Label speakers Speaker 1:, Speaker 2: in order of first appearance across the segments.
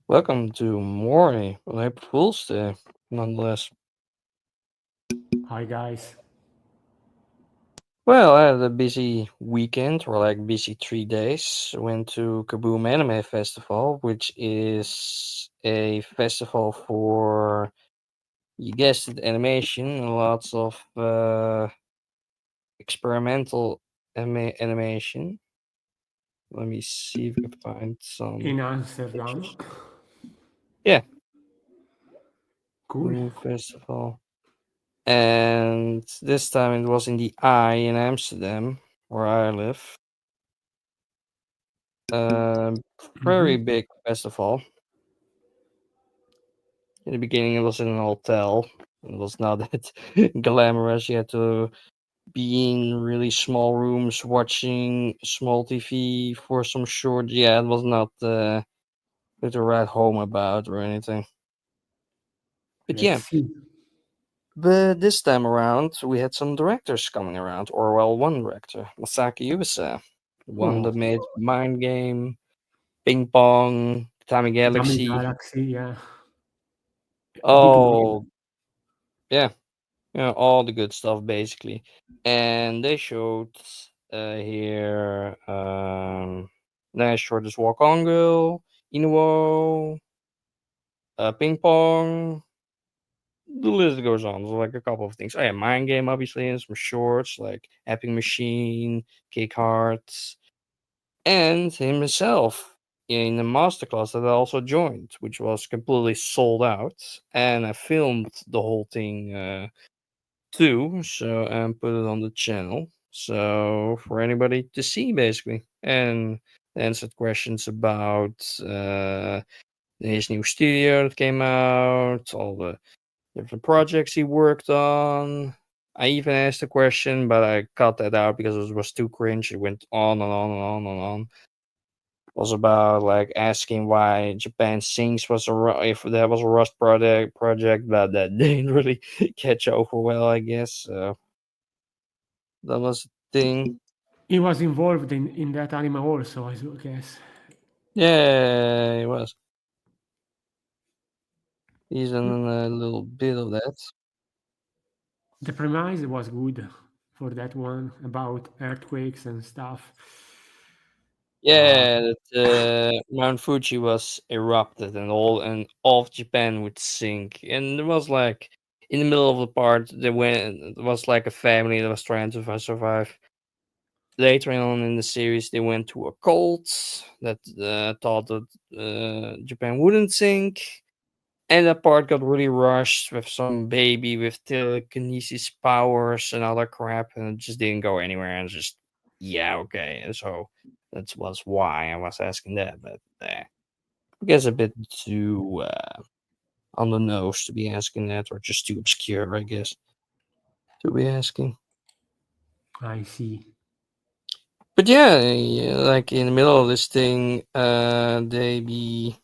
Speaker 1: Welcome to Mori, April Fool's Day, nonetheless.
Speaker 2: Hi guys.
Speaker 1: Well, I had a busy weekend, or like busy 3 days. Went to Kaboom Anime Festival, which is a festival for, you guessed it, animation and lots of experimental animation. Let me see if I can find some
Speaker 2: In Amsterdam.
Speaker 1: pictures. Yeah,
Speaker 2: Cool.
Speaker 1: Kaboom Festival. And this time it was in the Eye in Amsterdam, where I live. Um, Very
Speaker 2: Hmm.
Speaker 1: big festival. In the beginning, it was in an hotel. It was not that glamorous. You had to be in really small rooms watching small TV for some short. Yeah, it was not to write home about or anything. But
Speaker 2: Let's
Speaker 1: yeah,
Speaker 2: see.
Speaker 1: but this time around, we had some directors coming around, or well, one director, Masaaki Yuasa, the one
Speaker 2: Oh,
Speaker 1: that made Mind Game, Ping Pong, Tami
Speaker 2: Dummy
Speaker 1: Galaxy.
Speaker 2: Galaxy, yeah. Big name.
Speaker 1: Oh, yeah, all the good stuff basically. And they showed here Nash Shortest Walk On Girl, Inuo, Ping Pong. The list goes on. There's like a couple of things. Oh yeah, Mind Game obviously, and some shorts like Epic Machine, Kick Hearts, and himself in the masterclass that I also joined, which was completely sold out. And I filmed the whole thing too, so and put it on the channel. So for anybody to see basically. And answered questions about his new studio that came out, all the different projects he worked on. I even asked a question, but I cut that out because it was too cringe. It went on and on and on and on. Was about like asking why Japan Sinks was if there was a Rust project, but that didn't really catch over well, I guess. So that was the thing.
Speaker 2: He was involved in that anime also, I guess.
Speaker 1: Yeah, it was. He's in a little bit of that.
Speaker 2: The premise was good for that one about earthquakes and stuff. Uh,
Speaker 1: Yeah, that Mount Fuji was erupted and all of Japan would sink. And it was like in the middle of the part they went it was like a family that was trying to survive. Later on in the series they went to a cult that thought that Japan wouldn't sink. And that part got really rushed with some baby with telekinesis powers and other crap, and it just didn't go anywhere. And just yeah, okay. And so that was why I was asking that. But I guess a bit too on the nose to be asking that, or just too obscure, I guess, to be asking.
Speaker 2: I see.
Speaker 1: But yeah, like in the middle of this thing, they be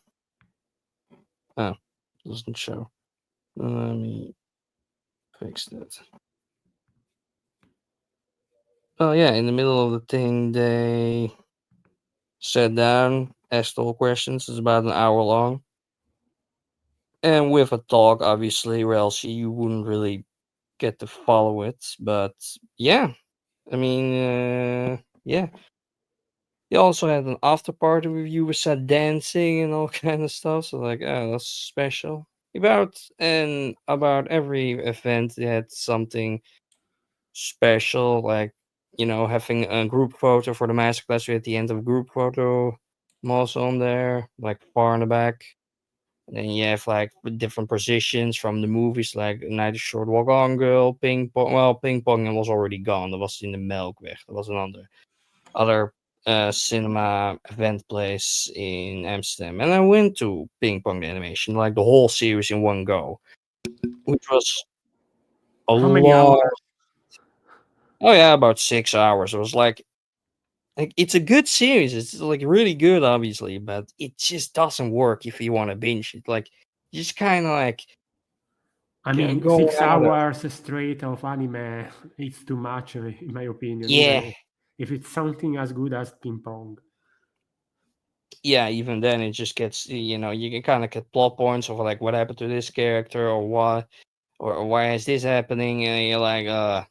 Speaker 1: oh doesn't show. Let me fix that. Oh yeah, in the middle of the thing, they sat down, asked all questions. It's about an hour long, and with a talk, obviously, or else you wouldn't really get to follow it. But yeah, I mean, yeah. They also had an after party with you with said dancing and all kind of stuff. So like, oh, that's special. About every event, they had something special, like having a group photo for the masterclass. We at the end of group photo, I'm also on there, like far in the back. And then you have like different positions from the movies, like Night is Short, Walk On Girl, Ping Pong. Well, Ping Pong was already gone. That was in the Melkweg. That was another other cinema event place in Amsterdam. And I went to Ping Pong the animation, like the whole series in one go, which was a
Speaker 2: How many
Speaker 1: long.
Speaker 2: hours?
Speaker 1: Oh yeah, about 6 hours. It was like it's a good series. It's like really good, obviously, but it just doesn't work if you want to binge it. Like you just kind of like
Speaker 2: I mean,
Speaker 1: go
Speaker 2: 6 hours straight of anime, it's too much, in my opinion, even
Speaker 1: yeah,
Speaker 2: if it's something as good as ping pong.
Speaker 1: yeah, even then it just gets, you can kind of get plot points of like what happened to this character or what, or why is this happening, and you're like,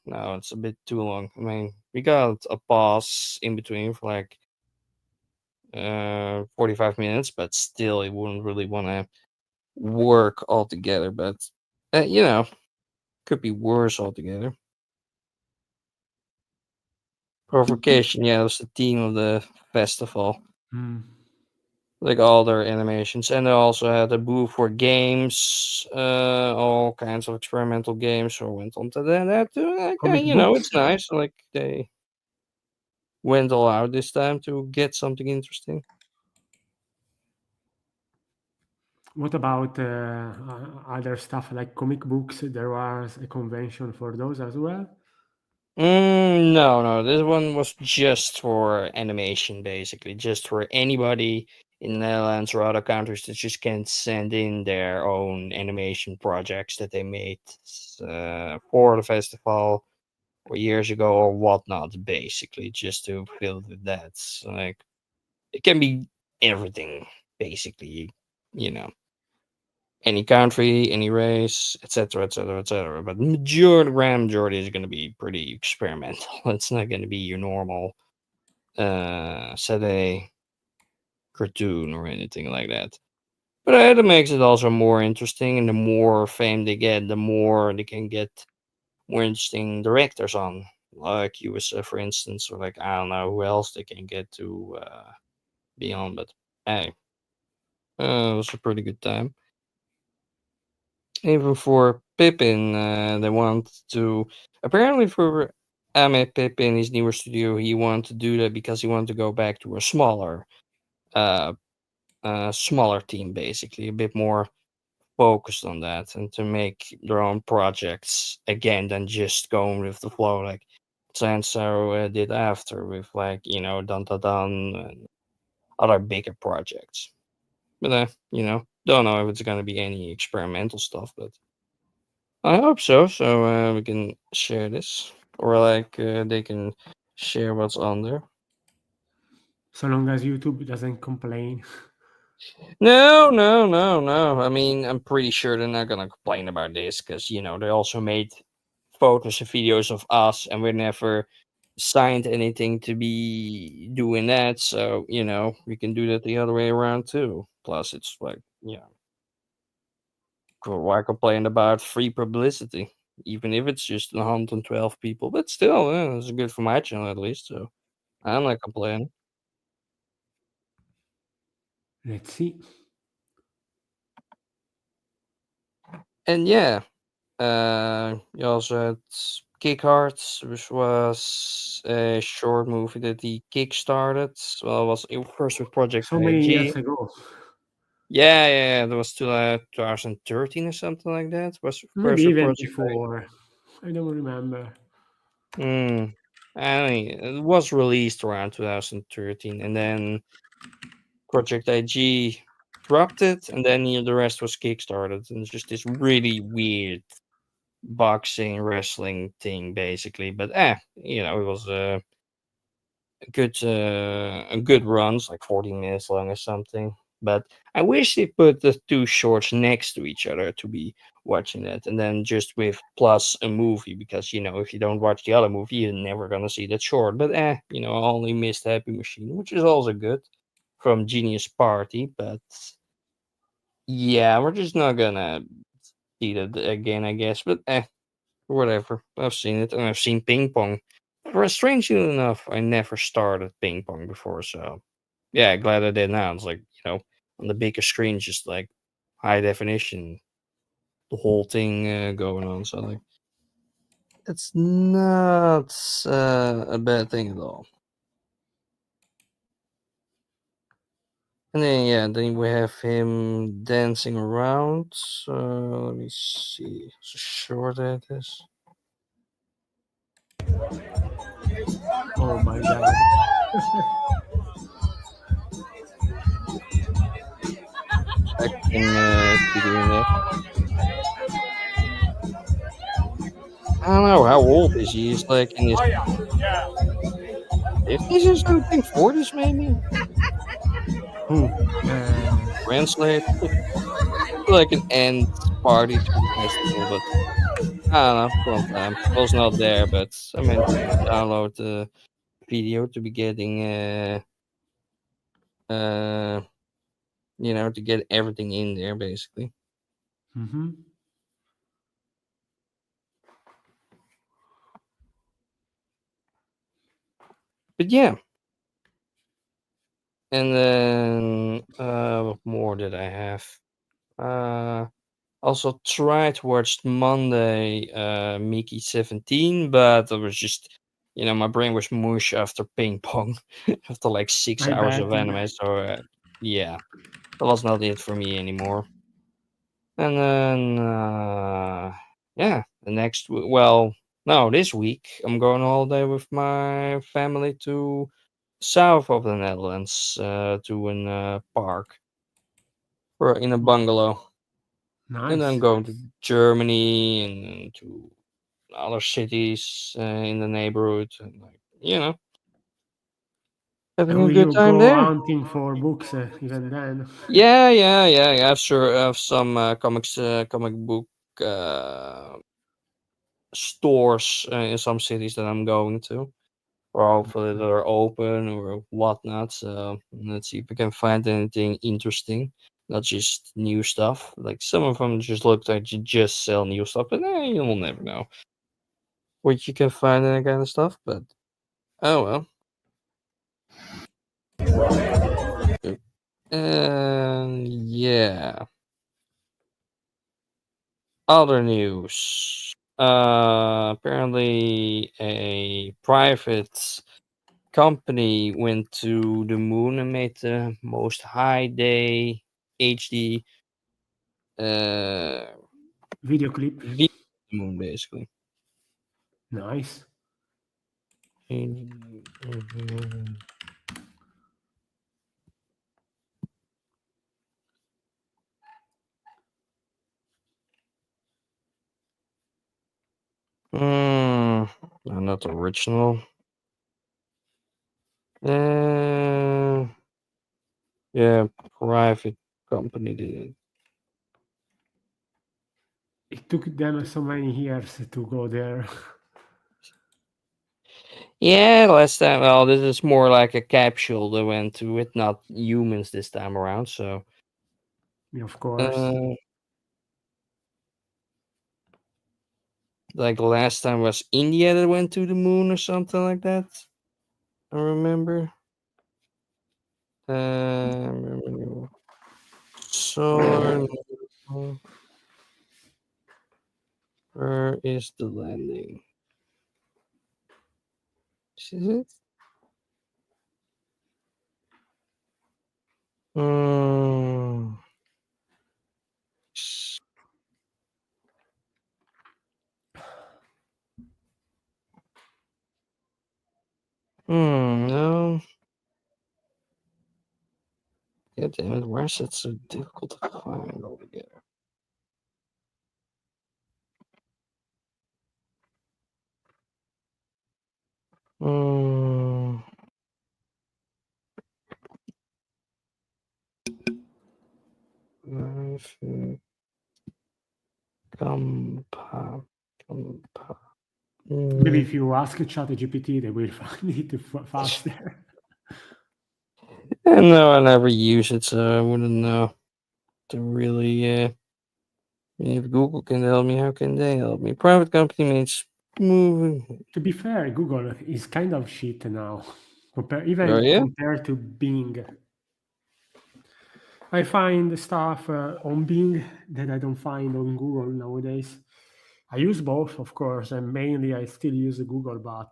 Speaker 1: no, it's a bit too long. I mean, we got a pause in between for like 45 minutes, but still, it wouldn't really want to work altogether. But you know, could be worse altogether. Provocation, yeah, was the theme of the festival.
Speaker 2: Mm.
Speaker 1: Like all their animations, and they also had a booth for games, all kinds of experimental games. So I went on to that too. Like,
Speaker 2: Comic
Speaker 1: it's
Speaker 2: books.
Speaker 1: nice. Like they went all out this time to get something interesting.
Speaker 2: What about other stuff like comic books? There was a convention for those as well.
Speaker 1: No, no, this one was just for animation, basically, just for anybody in the Netherlands or other countries that just can send in their own animation projects that they made for the festival or years ago or whatnot, basically, just to fill with that. So, like, it can be everything, basically, you know, any country, any race, etc., etc., etc. But grand majority is going to be pretty experimental. It's not going to be your normal Saturday cartoon or anything like that. But it makes it also more interesting, and the more fame they get, the more they can get more interesting directors on, like USA, for instance, or like I don't know who else they can get to be on. But hey, it was a pretty good time. Even for Pippin, they want to apparently for Ame Pippin, his newer studio, he wanted to do that because he wanted to go back to a uh, smaller team, basically a bit more focused on that, and to make their own projects again than just going with the flow like Sanso did after with like Dun Dun Dun and other bigger projects. But don't know if it's gonna be any experimental stuff, but I hope so. So we can share this, or like they can share what's on there.
Speaker 2: So long as YouTube doesn't complain.
Speaker 1: No, no, no, no. I mean, I'm pretty sure they're not gonna complain about this because they also made photos and videos of us, and we never signed anything to be doing that. So we can do that the other way around too. Plus, it's like why complain about free publicity, even if it's just 112 people? But still, it's good for my channel at least. So I'm not complaining.
Speaker 2: Let's see.
Speaker 1: And yeah, you also had Kick Hearts, which was a short movie that he kickstarted. Well, it was first with Project
Speaker 2: So many
Speaker 1: IG.
Speaker 2: years ago.
Speaker 1: Yeah, yeah, yeah, that was 2013 or something like that. Was
Speaker 2: Maybe
Speaker 1: first with
Speaker 2: even
Speaker 1: Project IG.
Speaker 2: before. I don't remember.
Speaker 1: Hmm. I mean, it was released around 2013, and then Project IG dropped it, and then the rest was kickstarted, and it's just this really weird boxing wrestling thing, basically. But it was a good runs, like 40 minutes long or something. But I wish they put the two shorts next to each other to be watching that, and then just with plus a movie, because if you don't watch the other movie, you're never gonna see that short. But I only missed Happy Machine, which is also good from Genius Party. But yeah, we're just not gonna see that again, I guess. But whatever. I've seen it, and I've seen ping pong. For strangely enough, I never started ping pong before, so yeah, glad I did now. It's like on the bigger screen, just like high definition, the whole thing going on. So like, it's not a bad thing at all. And then then we have him dancing around. So let me see how short that is.
Speaker 2: Oh my god.
Speaker 1: I can see doing that. I don't know how old is he. He's like in his 50s or something, 40s maybe.
Speaker 2: Who? Who?
Speaker 1: Translate like an end party to the festival, but I don't know. Wrong time. I was not there, but I meant to download the video to be getting uh to get everything in there basically.
Speaker 2: Mm-hmm.
Speaker 1: But yeah, and then what more did I have? Uh, Also tried to watch Monday, Mickey 17, but it was just, my brain was mush after ping pong, after like six
Speaker 2: I
Speaker 1: hours
Speaker 2: bet.
Speaker 1: of anime. So yeah, that was not it for me anymore. And then yeah, the well, no, this week I'm going on holiday with my family to south of the Netherlands, to an park or in a bungalow. And then
Speaker 2: Nice.
Speaker 1: going to Germany and to other cities in the neighborhood, and like having a
Speaker 2: Will
Speaker 1: good
Speaker 2: you
Speaker 1: time
Speaker 2: go
Speaker 1: there.
Speaker 2: hunting for books even then?
Speaker 1: Yeah, yeah, yeah, yeah. I've sure have some comic book uh, stores in some cities that I'm going to, or hopefully that are open or whatnot. So let's see if we can find anything interesting. Not just new stuff. Like some of them just look like you just sell new stuff, but you'll never know what you can find and that kind of stuff. But oh well. And yeah, other news. Apparently, a private company went to the moon and made the most high day HD uh
Speaker 2: Video clip.
Speaker 1: view of the moon, basically.
Speaker 2: Nice.
Speaker 1: Mm, not original. Uh, yeah, private company did it.
Speaker 2: It took them so many years to go there.
Speaker 1: Yeah, last time. Well, this is more like a capsule that went to it, not humans this time around. So,
Speaker 2: Of course.
Speaker 1: uh, like last time was India that went to the moon or something like that. I remember. So, where is the landing? Is it? Hmm. No. God damn it! Why is it so difficult to find altogether? Hmm. Compa. Compa.
Speaker 2: Maybe
Speaker 1: Mm.
Speaker 2: if you ask ChatGPT, they will find it faster.
Speaker 1: And no, I never use it, so I wouldn't know to really. If Google can help me, how can they help me? Private company means moving.
Speaker 2: To be fair, Google is kind of shit now,
Speaker 1: Oh
Speaker 2: even
Speaker 1: yeah.
Speaker 2: compared to Bing. I find stuff on Bing that I don't find on Google nowadays. I use both, of course, and mainly I still use Google, but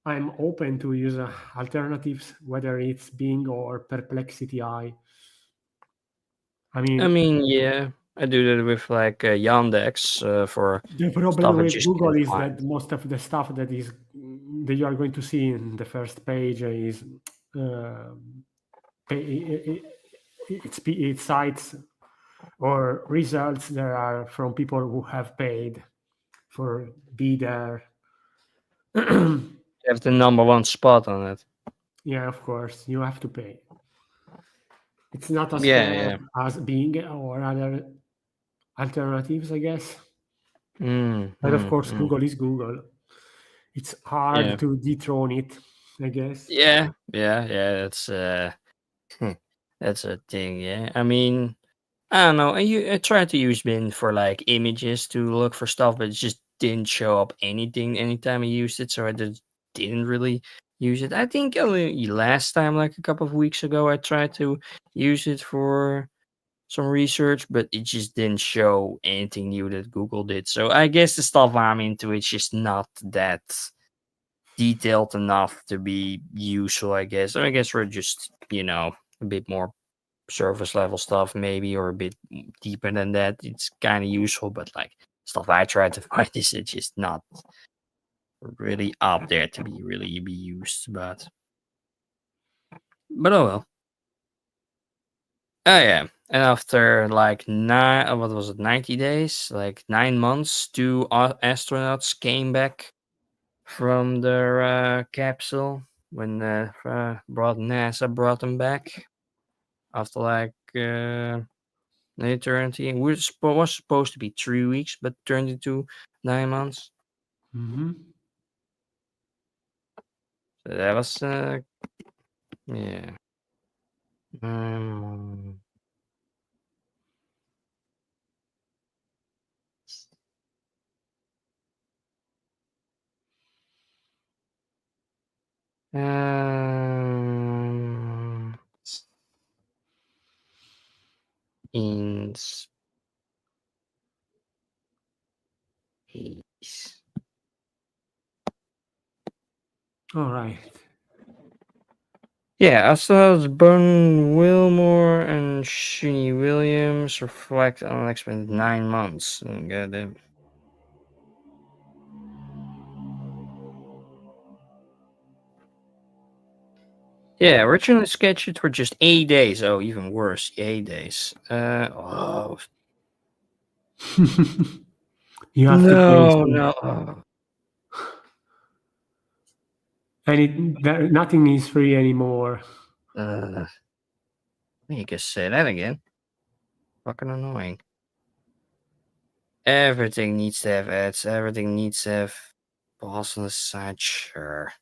Speaker 2: I'm open to use alternatives, whether it's Bing or Perplexity AI. I
Speaker 1: I
Speaker 2: mean,
Speaker 1: mean, yeah, I do that with like Yandex for
Speaker 2: the problem
Speaker 1: stuff I
Speaker 2: with
Speaker 1: just
Speaker 2: Google
Speaker 1: can't
Speaker 2: is
Speaker 1: find.
Speaker 2: that most of the stuff that you are going to see in the first page is uh, it's sites or results that are from people who have paid for be there.
Speaker 1: You have the number one spot on it.
Speaker 2: Yeah, of course, you have to pay. It's not as
Speaker 1: Yeah,
Speaker 2: fair
Speaker 1: yeah.
Speaker 2: as Bing or other alternatives, I guess. But of course,
Speaker 1: Mm.
Speaker 2: Google is Google. It's hard
Speaker 1: Yeah.
Speaker 2: to dethrone it, I guess.
Speaker 1: Yeah. Yeah. Yeah. That's a thing. Yeah. I mean, I don't know. I tried to use Bin for like images to look for stuff, but it just didn't show up anything anytime I used it, so I just didn't really use it. I think only last time, like a couple of weeks ago, I tried to use it for some research, but it just didn't show anything new that Google did. So I guess the stuff I'm into is just not that detailed enough to be useful, I guess. I guess we're just, a bit more surface level stuff maybe, or a bit deeper than that. It's kind of useful, but like stuff I try to find is it's just not really up there to be really be used. But oh well. Oh yeah. And after like what was it, 90 days, like 9 months, two astronauts came back from their capsule when brought NASA brought them back after like an eternity. Was supposed to be 3 weeks, but turned into 9 months.
Speaker 2: Hmm.
Speaker 1: So that was yeah. Um, um, in space.
Speaker 2: All right.
Speaker 1: Yeah, astronauts Bun Wilmore and Shuni Williams reflect on unexpected 9 months. Goddamn. Yeah, originally scheduled for just 8 days. Oh, even worse, 8 days. Oh
Speaker 2: You have to go
Speaker 1: no,
Speaker 2: into,
Speaker 1: no. Oh.
Speaker 2: and nothing is free anymore.
Speaker 1: You can say that again. Fucking annoying. Everything needs to have ads. Everything needs to have balls on the side. Sure.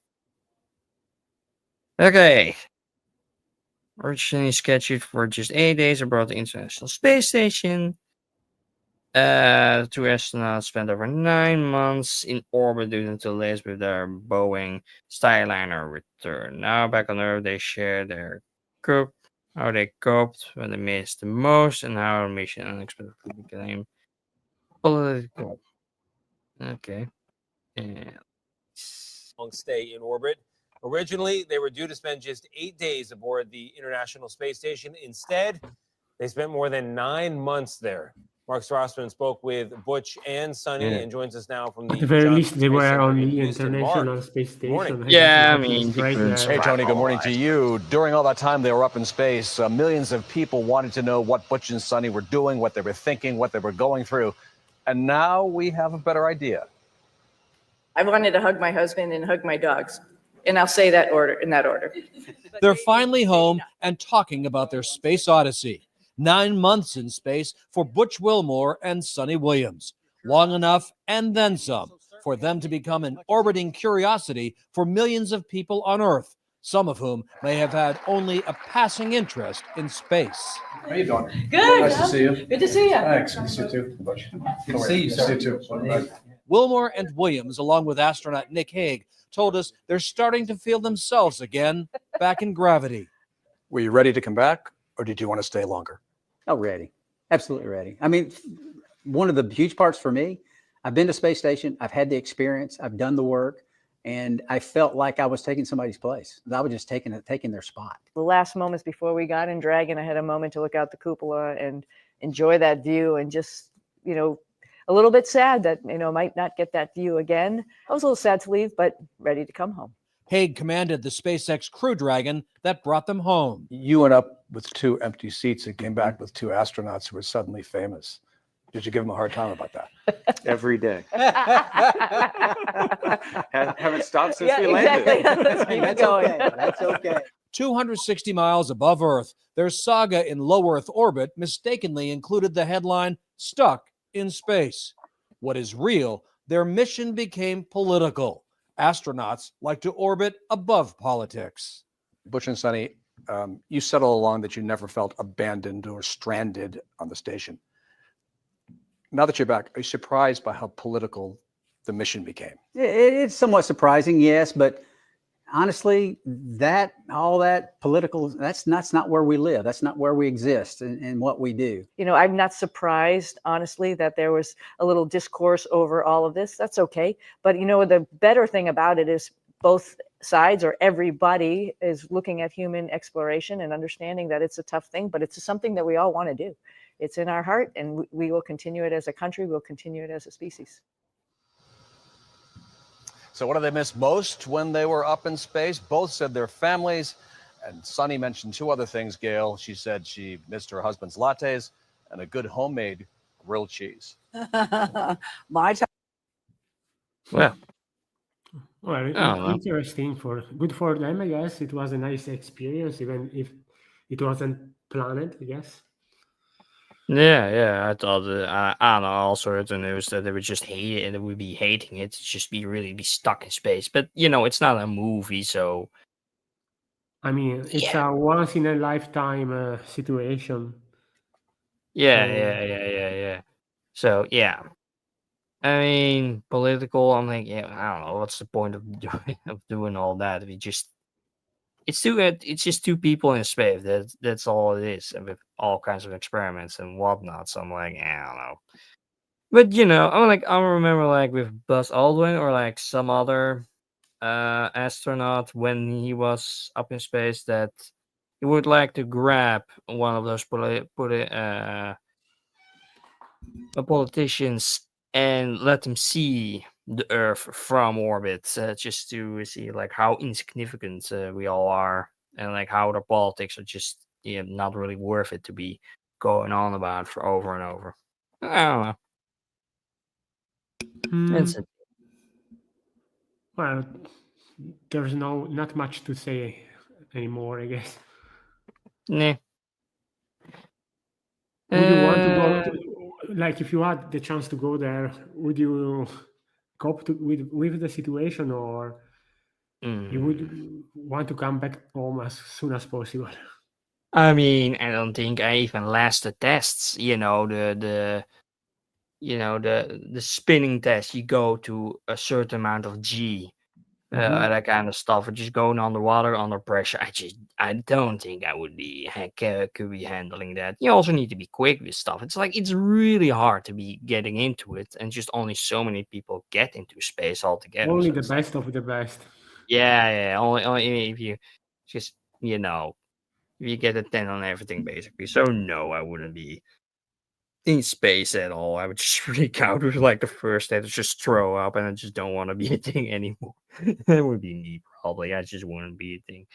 Speaker 1: Okay. Originally scheduled for just 8 days aboard the International Space Station. Two astronauts spent over 9 months in orbit due to delays with their Boeing Skyliner return. Now back on Earth, they share their cope, how they coped when they missed the most, and how our mission unexpectedly became political. Okay. Yeah.
Speaker 3: Long stay in orbit. Originally, they were due to spend just 8 days aboard the International Space Station. Instead, they spent more than 9 months there. Mark Strassman spoke with Butch and Sonny and joins us now from
Speaker 2: At
Speaker 3: the
Speaker 2: the very
Speaker 3: Johnson
Speaker 2: least, they
Speaker 3: Space
Speaker 2: were
Speaker 3: Center
Speaker 2: on
Speaker 3: in
Speaker 2: the
Speaker 3: Houston. Mark,
Speaker 2: International Space
Speaker 3: good morning.
Speaker 2: Station.
Speaker 1: Yeah, I
Speaker 2: That
Speaker 1: mean,
Speaker 2: was great there.
Speaker 4: Hey, Tony, good morning to you. During all that time they were up in space, millions of people wanted to know what Butch and Sonny were doing, what they were thinking, what they were going through. And now we have a better idea.
Speaker 5: I wanted to hug my husband and hug my dogs. And I'll say that in that order.
Speaker 6: They're finally home and talking about their space odyssey. 9 months in space for Butch Wilmore and Sonny Williams. Long enough and then some for them to become an orbiting curiosity for millions of people on Earth, some of whom may have had only a passing interest in space.
Speaker 7: How you doing?
Speaker 5: Good.
Speaker 7: Nice to see you.
Speaker 5: Good to see you.
Speaker 7: Thanks. Good to see you too. Good to see you, sir. See you too.
Speaker 6: Wilmore and Williams, along with astronaut Nick Hague, told us they're starting to feel themselves again back in gravity.
Speaker 7: Were you ready to come back, or did you want to stay longer?
Speaker 8: Oh, ready. Absolutely ready. I mean, one of the huge parts for me, I've been to space station. I've had the experience. I've done the work. And I felt like I was taking somebody's place. I was just taking their spot.
Speaker 5: The last moments before we got in Dragon, I had a moment to look out the cupola and enjoy that view, and just, a little bit sad that, might not get that view again. I was a little sad to leave, but ready to come home.
Speaker 6: Hague commanded the SpaceX Crew Dragon that brought them home.
Speaker 7: You went up with 2 empty seats and came back with 2 astronauts who were suddenly famous. Did you give them a hard time about that?
Speaker 9: Every day. Haven't stopped since we
Speaker 5: exactly.
Speaker 9: landed.
Speaker 5: Let's keep it
Speaker 8: That's
Speaker 5: going.
Speaker 8: okay. That's okay.
Speaker 6: 260 miles above Earth, their saga in low Earth orbit mistakenly included the headline, Stuck in Space. What is real? Their mission became political. Astronauts like to orbit above politics.
Speaker 7: Butch and Sonny, you said all along that you never felt abandoned or stranded on the station. Now that you're back, are you surprised by how political the mission became?
Speaker 8: It's somewhat surprising, yes, but honestly, all that political, that's not where we live. That's not where we exist and what we do.
Speaker 5: You know, I'm not surprised, honestly, that there was a little discourse over all of this. That's okay. But, you know, the better thing about it is both sides or everybody is looking at human exploration and understanding that it's a tough thing, but it's something that we all want to do. It's in our heart, and we will continue it as a country. We'll continue it as a species.
Speaker 4: So what do they miss most when they were up in space? Both said their families. And Sunny mentioned two other things, Gail. She said she missed her husband's lattes and a good homemade grilled cheese.
Speaker 9: My time.
Speaker 1: Well,
Speaker 2: Well,
Speaker 1: I don't know.
Speaker 2: interesting good for them, I guess. It was a nice experience, even if it wasn't planned, I guess.
Speaker 1: Yeah. I thought I don't know. I also heard the news that they would just hate it and they would be hating it. To just be stuck in space. But you know, it's not a movie, so
Speaker 2: I mean, it's
Speaker 1: yeah.
Speaker 2: a once in a lifetime situation.
Speaker 1: Yeah,
Speaker 2: So,
Speaker 1: yeah. So yeah. I mean, political. I'm like, yeah, I don't know. What's the point of doing all that? If you just, it's just two people in space. That's all it is, and with all kinds of experiments and whatnot. So I'm like, I don't know. But you know, I remember like with Buzz Aldrin or like some other astronaut when he was up in space that he would like to grab one of those politicians and let them see the Earth from orbit, just to see like how insignificant we all are, and like how the politics are just not really worth it to be going on about for over and over. I don't know. That's it.
Speaker 2: well, there's not much to say anymore, I guess.
Speaker 1: Nah.
Speaker 2: Would you want to go like if you had the chance to go there, would you cope with the situation, or you would want to come back home as soon as possible?
Speaker 1: I mean, I don't think I even last the tests. You know, the spinning test. You go to a certain amount of G, that kind of stuff. Or just going underwater under pressure. I don't think I would could be handling that. You also need to be quick with stuff. It's like it's really hard to be getting into it, and just only so many people get into space altogether.
Speaker 2: Only
Speaker 1: So
Speaker 2: the
Speaker 1: it's like,
Speaker 2: best of the best.
Speaker 1: yeah. Only if you just if you get a 10 on everything, basically. So no, I wouldn't be in space at all. I would just freak out with like the first day to just throw up, and I just don't want to be a thing anymore. That would be me probably. I just wouldn't be a thing.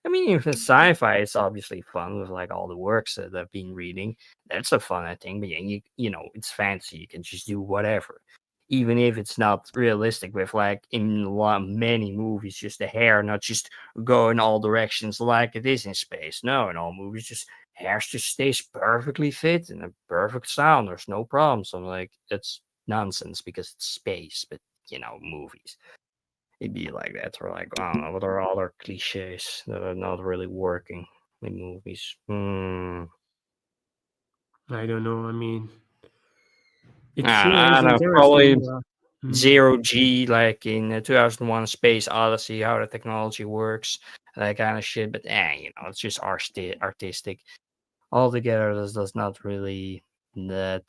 Speaker 1: I mean, if it's sci-fi, it's obviously fun with like all the works that I've been reading. That's a fun thing. But yeah, you know, it's fantasy. You can just do whatever, even if it's not realistic. With like in many movies, just the hair not just go in all directions like it is in space. No, in all movies, just hair just stays perfectly fit in a perfect sound. There's no problem. So I'm like, it's nonsense because it's space. But you know, movies. It'd be like that, or like I don't know, what are other cliches that are not really working in movies?
Speaker 2: I don't know. I mean, it
Speaker 1: I
Speaker 2: seems
Speaker 1: don't know, probably
Speaker 2: interesting.
Speaker 1: zero G, like in 2001: Space Odyssey, how the technology works, that kind of shit. But you know, it's just artistic. Altogether, this does not really that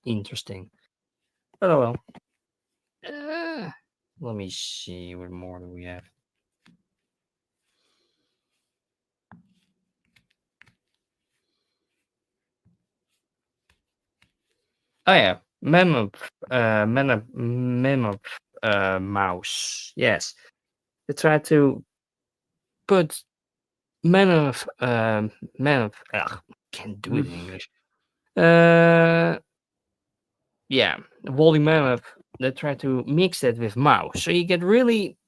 Speaker 1: interesting. But oh well. Let me see. What more do we have? Oh yeah, mouse. Yes, they tried to put can't do it in English. Yeah, woolly mammoth. They try to mix that with mouse, so you get really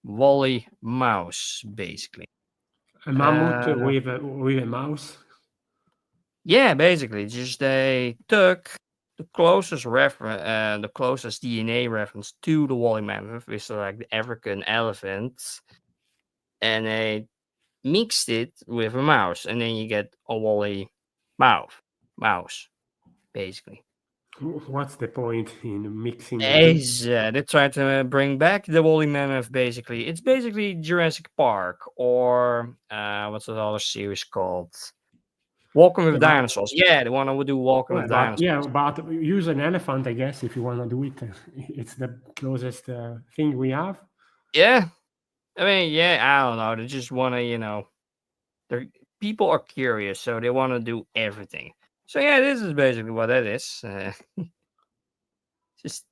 Speaker 1: woolly mouse, basically.
Speaker 2: A mammoth
Speaker 1: Uh,
Speaker 2: with a mouse.
Speaker 1: yeah, basically, just they took the closest DNA reference to the woolly mammoth, which is like the African elephant, and they mixed it with a mouse, and then you get a woolly mouse, basically.
Speaker 2: What's the point in mixing the two?
Speaker 1: They try to bring back the woolly mammoth. Basically, it's basically Jurassic Park, or what's the other series called? Walking with
Speaker 2: Yeah, but,
Speaker 1: Dinosaurs. Yeah, the one I would do Walking with Dinosaurs.
Speaker 2: but use an elephant, I guess, if you want to do it. It's the closest thing we have.
Speaker 1: Yeah, I mean, yeah, I don't know. They just want to, they're people are curious, so they want to do everything. So yeah, this is basically what that is. Just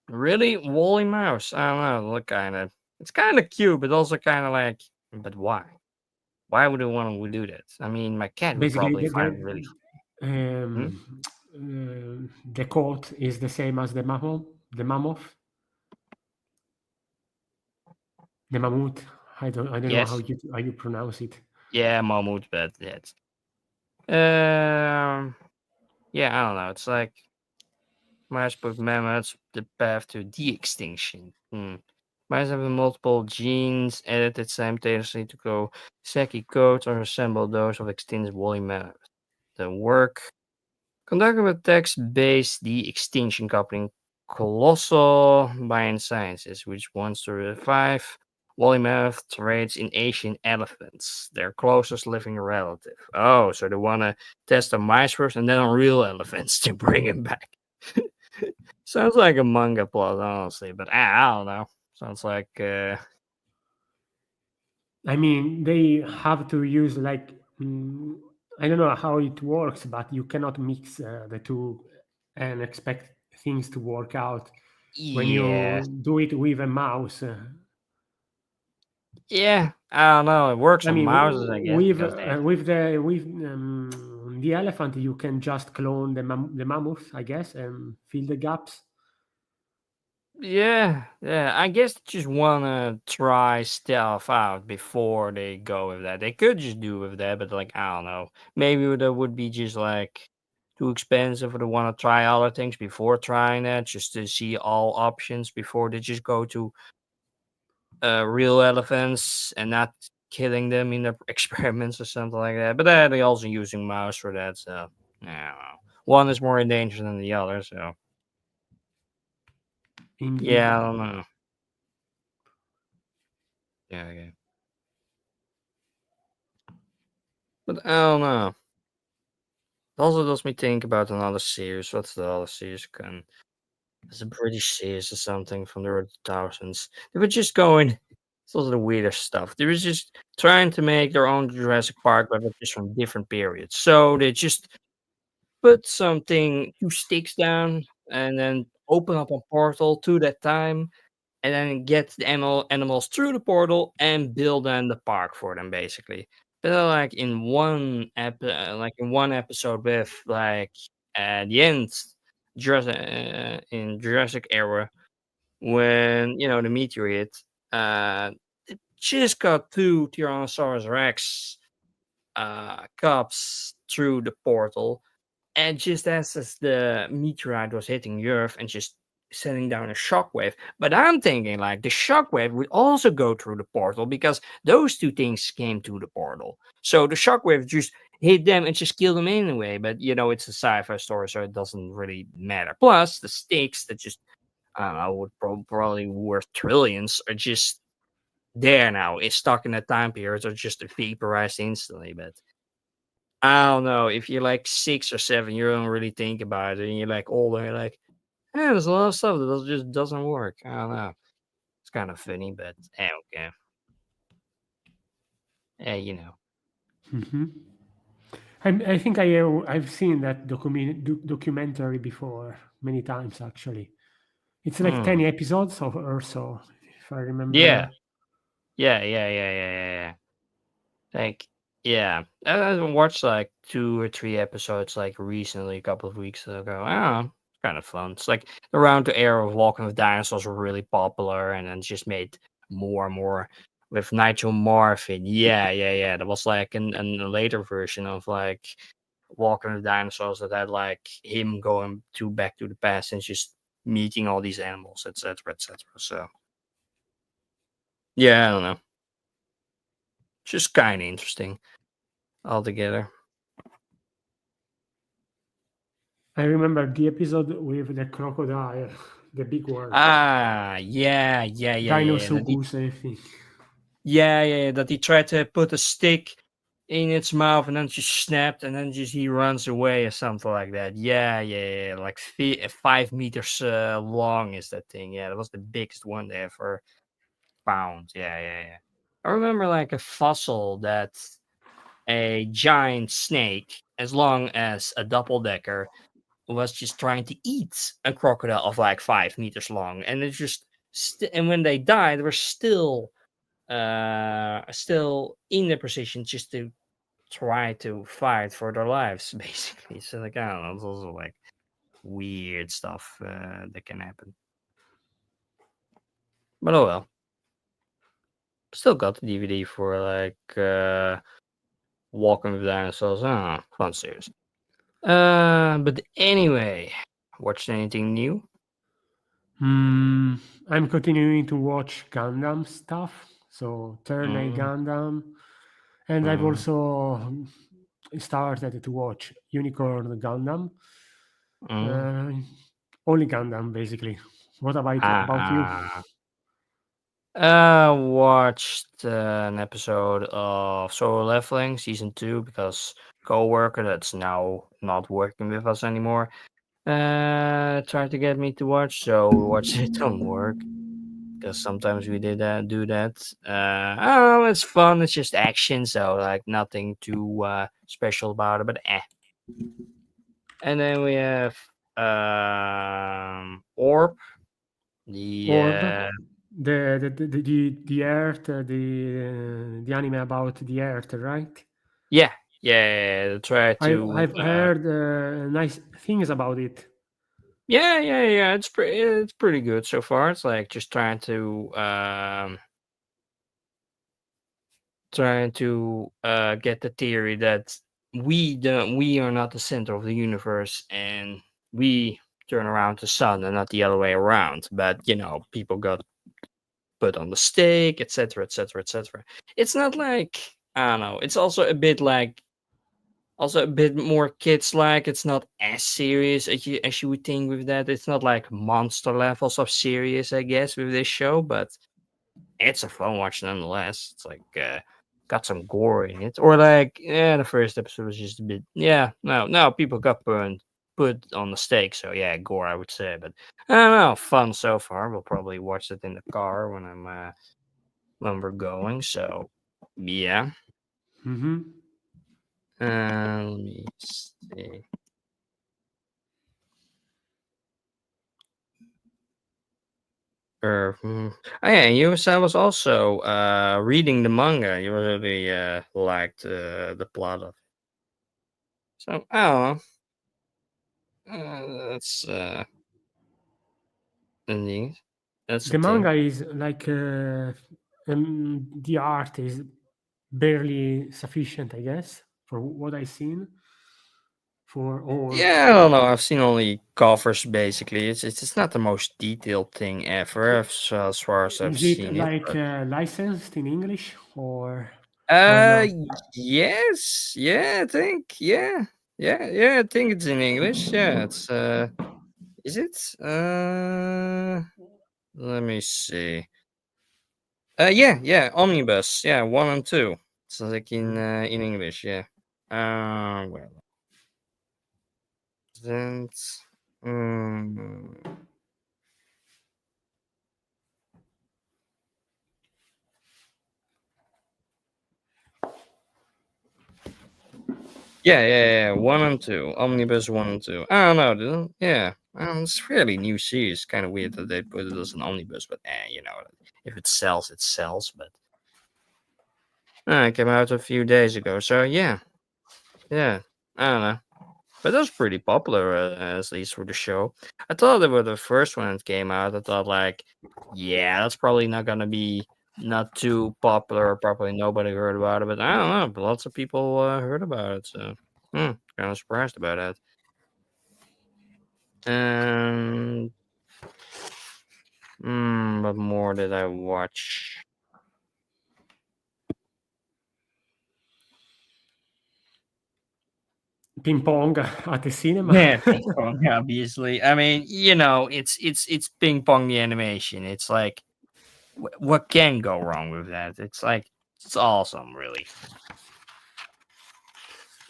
Speaker 1: really woolly mouse. I don't know. Look, it's kind of cute, but also kind of like, but why? Why would I want to do that? I mean, my cat would
Speaker 2: Basically,
Speaker 1: probably find it really. Hmm?
Speaker 2: the coat is the same as the mammoth. The mammoth. I don't know
Speaker 1: Yes.
Speaker 2: how you pronounce it.
Speaker 1: Yeah, mammoth, but that's. Yeah, I don't know. It's like mice with mammoths, the path to de-extinction. Mice have multiple genes edited simultaneously to grow Saki coats or resemble those of extinct woolly mammoths. The work conducted with text-based de-extinction company Colossal Biosciences, which wants to revive woolly mammoth traits in Asian elephants, their closest living relative. Oh, so they want to test on mice first and then on real elephants to bring him back. Sounds like a manga plot, honestly, but I don't know. Sounds like
Speaker 2: I mean, they have to use like I don't know how it works, but you cannot mix the two and expect things to work out. When
Speaker 1: yeah,
Speaker 2: you do it with a mouse,
Speaker 1: yeah. I don't know. It works
Speaker 2: I
Speaker 1: on
Speaker 2: mean,
Speaker 1: mouses, I guess, because they.
Speaker 2: with the elephant, you can just clone the mammoth, I guess, and fill the gaps.
Speaker 1: Yeah, yeah. I guess they just wanna try stuff out before they go with that. They could just do with that, but like I don't know. Maybe that would be just like too expensive, or they want to try other things before trying that, just to see all options before they just go to real elephants and not killing them in the experiments or something like that. But they also using mouse for that, so I don't know. One is more in danger than the other, so
Speaker 2: Indeed.
Speaker 1: yeah, I don't know. Yeah, okay. But I don't know. It also does me think about another series. What's the other series? It's a British series or something from the early 2000s. They were just going. It's also the weirdest stuff. They were just trying to make their own Jurassic Park, but just from different periods. So they just put two sticks down, and then open up a portal to that time, and then get the animals through the portal and build then the park for them, basically. But like in one episode with like at the end, in Jurassic era, when the meteor hit, it just got two Tyrannosaurus Rex cubs through the portal, and just as the meteorite was hitting the Earth and just sending down a shockwave. But I'm thinking like the shockwave would also go through the portal because those two things came to the portal. So the shockwave just hit them and just killed them anyway. But it's a sci-fi story, so it doesn't really matter. Plus the stakes that just I don't know would probably worth trillions are just there now. It's stuck in that time period or just vaporized instantly. But I don't know. If you're like 6 or 7, you don't really think about it, and you're like older, you're like, "Yeah, there's a lot of stuff that just doesn't work." I don't know. It's kind of funny, but okay. Yeah.
Speaker 2: Hmm. I think I've seen that documentary before many times actually. It's like
Speaker 1: Hmm.
Speaker 2: 10 episodes or so, if I
Speaker 1: Yeah.
Speaker 2: remember.
Speaker 1: Yeah. Like, yeah. I watched like 2 or 3 episodes like recently, a couple of weeks ago. I don't know. kind of fun. It's like around the era of Walking with Dinosaurs were really popular, and then just made more and more with Nigel Marvin. Yeah. That was like a later version of like Walking with Dinosaurs that had like him going to back to the past and just meeting all these animals, etc., etc. So yeah, I don't know. Just kind of interesting altogether.
Speaker 2: I remember the episode with the crocodile, the big one,
Speaker 1: Yeah. That he,
Speaker 2: Dinosaurus, I think.
Speaker 1: yeah. That he tried to put a stick in its mouth and then just snapped and then just he runs away or something like that. Yeah. Like 5 meters long is that thing. Yeah, that was the biggest one they ever found. Yeah. I remember like a fossil that a giant snake, as long as a double decker, was just trying to eat a crocodile of like 5 meters long, and it just and when they died, they were still in the position just to try to fight for their lives, basically. So like I don't know, it's also like weird stuff that can happen. But oh well. Still got the DVD for like Walking with Dinosaurs. Ah, fun series. But anyway, watched anything new?
Speaker 2: I'm continuing to watch Gundam stuff, so Turn A
Speaker 1: Mm,
Speaker 2: Gundam, and I've
Speaker 1: mm,
Speaker 2: also started to watch Unicorn Gundam.
Speaker 1: mm.
Speaker 2: Only Gundam, basically. What about you?
Speaker 1: Ah, watched an episode of Solo Leveling season 2 because coworker that's now not working with us anymore tried to get me to watch, so we watched it on work because sometimes we do that. I don't know, it's fun. It's just action, so like nothing too special about it, but eh. And then we have Orb, the
Speaker 2: Orb, the Earth, the anime about the Earth, right?
Speaker 1: yeah, try to
Speaker 2: I've heard nice things about it.
Speaker 1: yeah. It's pretty good so far. It's like just trying to get the theory that we are not the center of the universe and we turn around the sun and not the other way around. But people got put on the stake, etc., etc., etc. It's not like I don't know. It's also a bit more kids like. It's not as serious as you would think with that. It's not like monster levels of serious, I guess, with this show, but it's a fun watch nonetheless. It's like got some gore in it. Or like the first episode was just a bit no, people got put on the stake, so yeah, gore I would say. But I don't know, fun so far. We'll probably watch it in the car when we're going. So yeah.
Speaker 2: Mm-hmm.
Speaker 1: Let me see. Oh yeah, you said I was also reading the manga. You really liked the plot of it. So I don't know. That's indeed. That's the
Speaker 2: The
Speaker 1: thing.
Speaker 2: manga is like the art is barely sufficient, I guess, for what I've seen. For all,
Speaker 1: Yeah, I don't know. I've seen only covers basically. It's not the most detailed thing ever, as far as I've
Speaker 2: is it
Speaker 1: seen it.
Speaker 2: like
Speaker 1: But
Speaker 2: licensed in English or
Speaker 1: uh,
Speaker 2: not?
Speaker 1: yes, yeah, I think, yeah. I think it's in English. Yeah, it's is it? Let me see. Yeah, Omnibus. Yeah, 1 and 2. It's like in English. Yeah. Well, that's. Mm, yeah. 1 and 2. Omnibus 1 and 2. I don't know. Yeah. It's fairly new series. Kind of weird that they put it as an omnibus, but if it sells, it sells. But it came out a few days ago, so yeah. I don't know. But that was pretty popular, at least for the show. I thought they were the first one that came out. I thought, like, yeah, that's probably not gonna be not too popular. Probably nobody heard about it, but I don't know. But lots of people heard about it, so kind of surprised about that. And what more did I watch?
Speaker 2: Ping pong at the cinema.
Speaker 1: Yeah, ping pong, obviously. I mean, it's ping pong the animation. It's like what can go wrong with that? It's like it's awesome, really.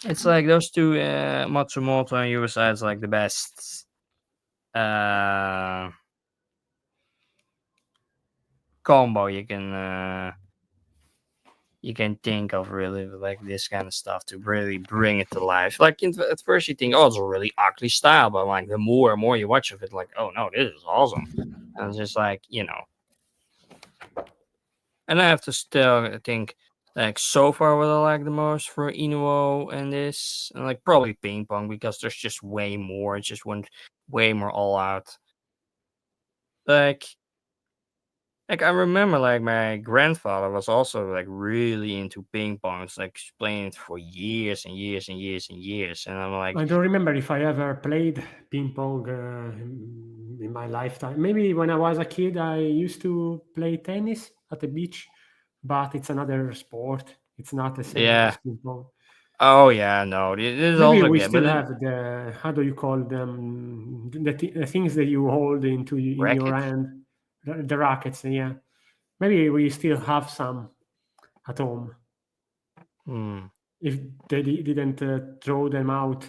Speaker 1: It's like those two, Matsumoto and Yuasa is like the best uh combo you can think of, really, with like this kind of stuff to really bring it to life. Like at first you think, oh, it's a really ugly style, but like the more and more you watch of it, like, oh no, this is awesome. And it's just like, and I have to still think, like, so far what I like the most for Inuo and this, and like probably ping pong, because there's just way more. It just went way more all out. Like I remember, like, my grandfather was also like really into ping pong. It's like playing it for years and years and years and years. And I'm like,
Speaker 2: I don't remember if I ever played ping pong in my lifetime. Maybe when I was a kid, I used to play tennis at the beach, but it's another sport. It's not the same
Speaker 1: yeah,
Speaker 2: as ping pong.
Speaker 1: oh yeah, no, it is
Speaker 2: Maybe
Speaker 1: also
Speaker 2: we
Speaker 1: good,
Speaker 2: still
Speaker 1: but
Speaker 2: have the, how do you call them? The things that you hold in your
Speaker 1: rackets.
Speaker 2: hand, the rackets. Yeah, maybe we still have some at home
Speaker 1: Hmm.
Speaker 2: if they didn't throw them out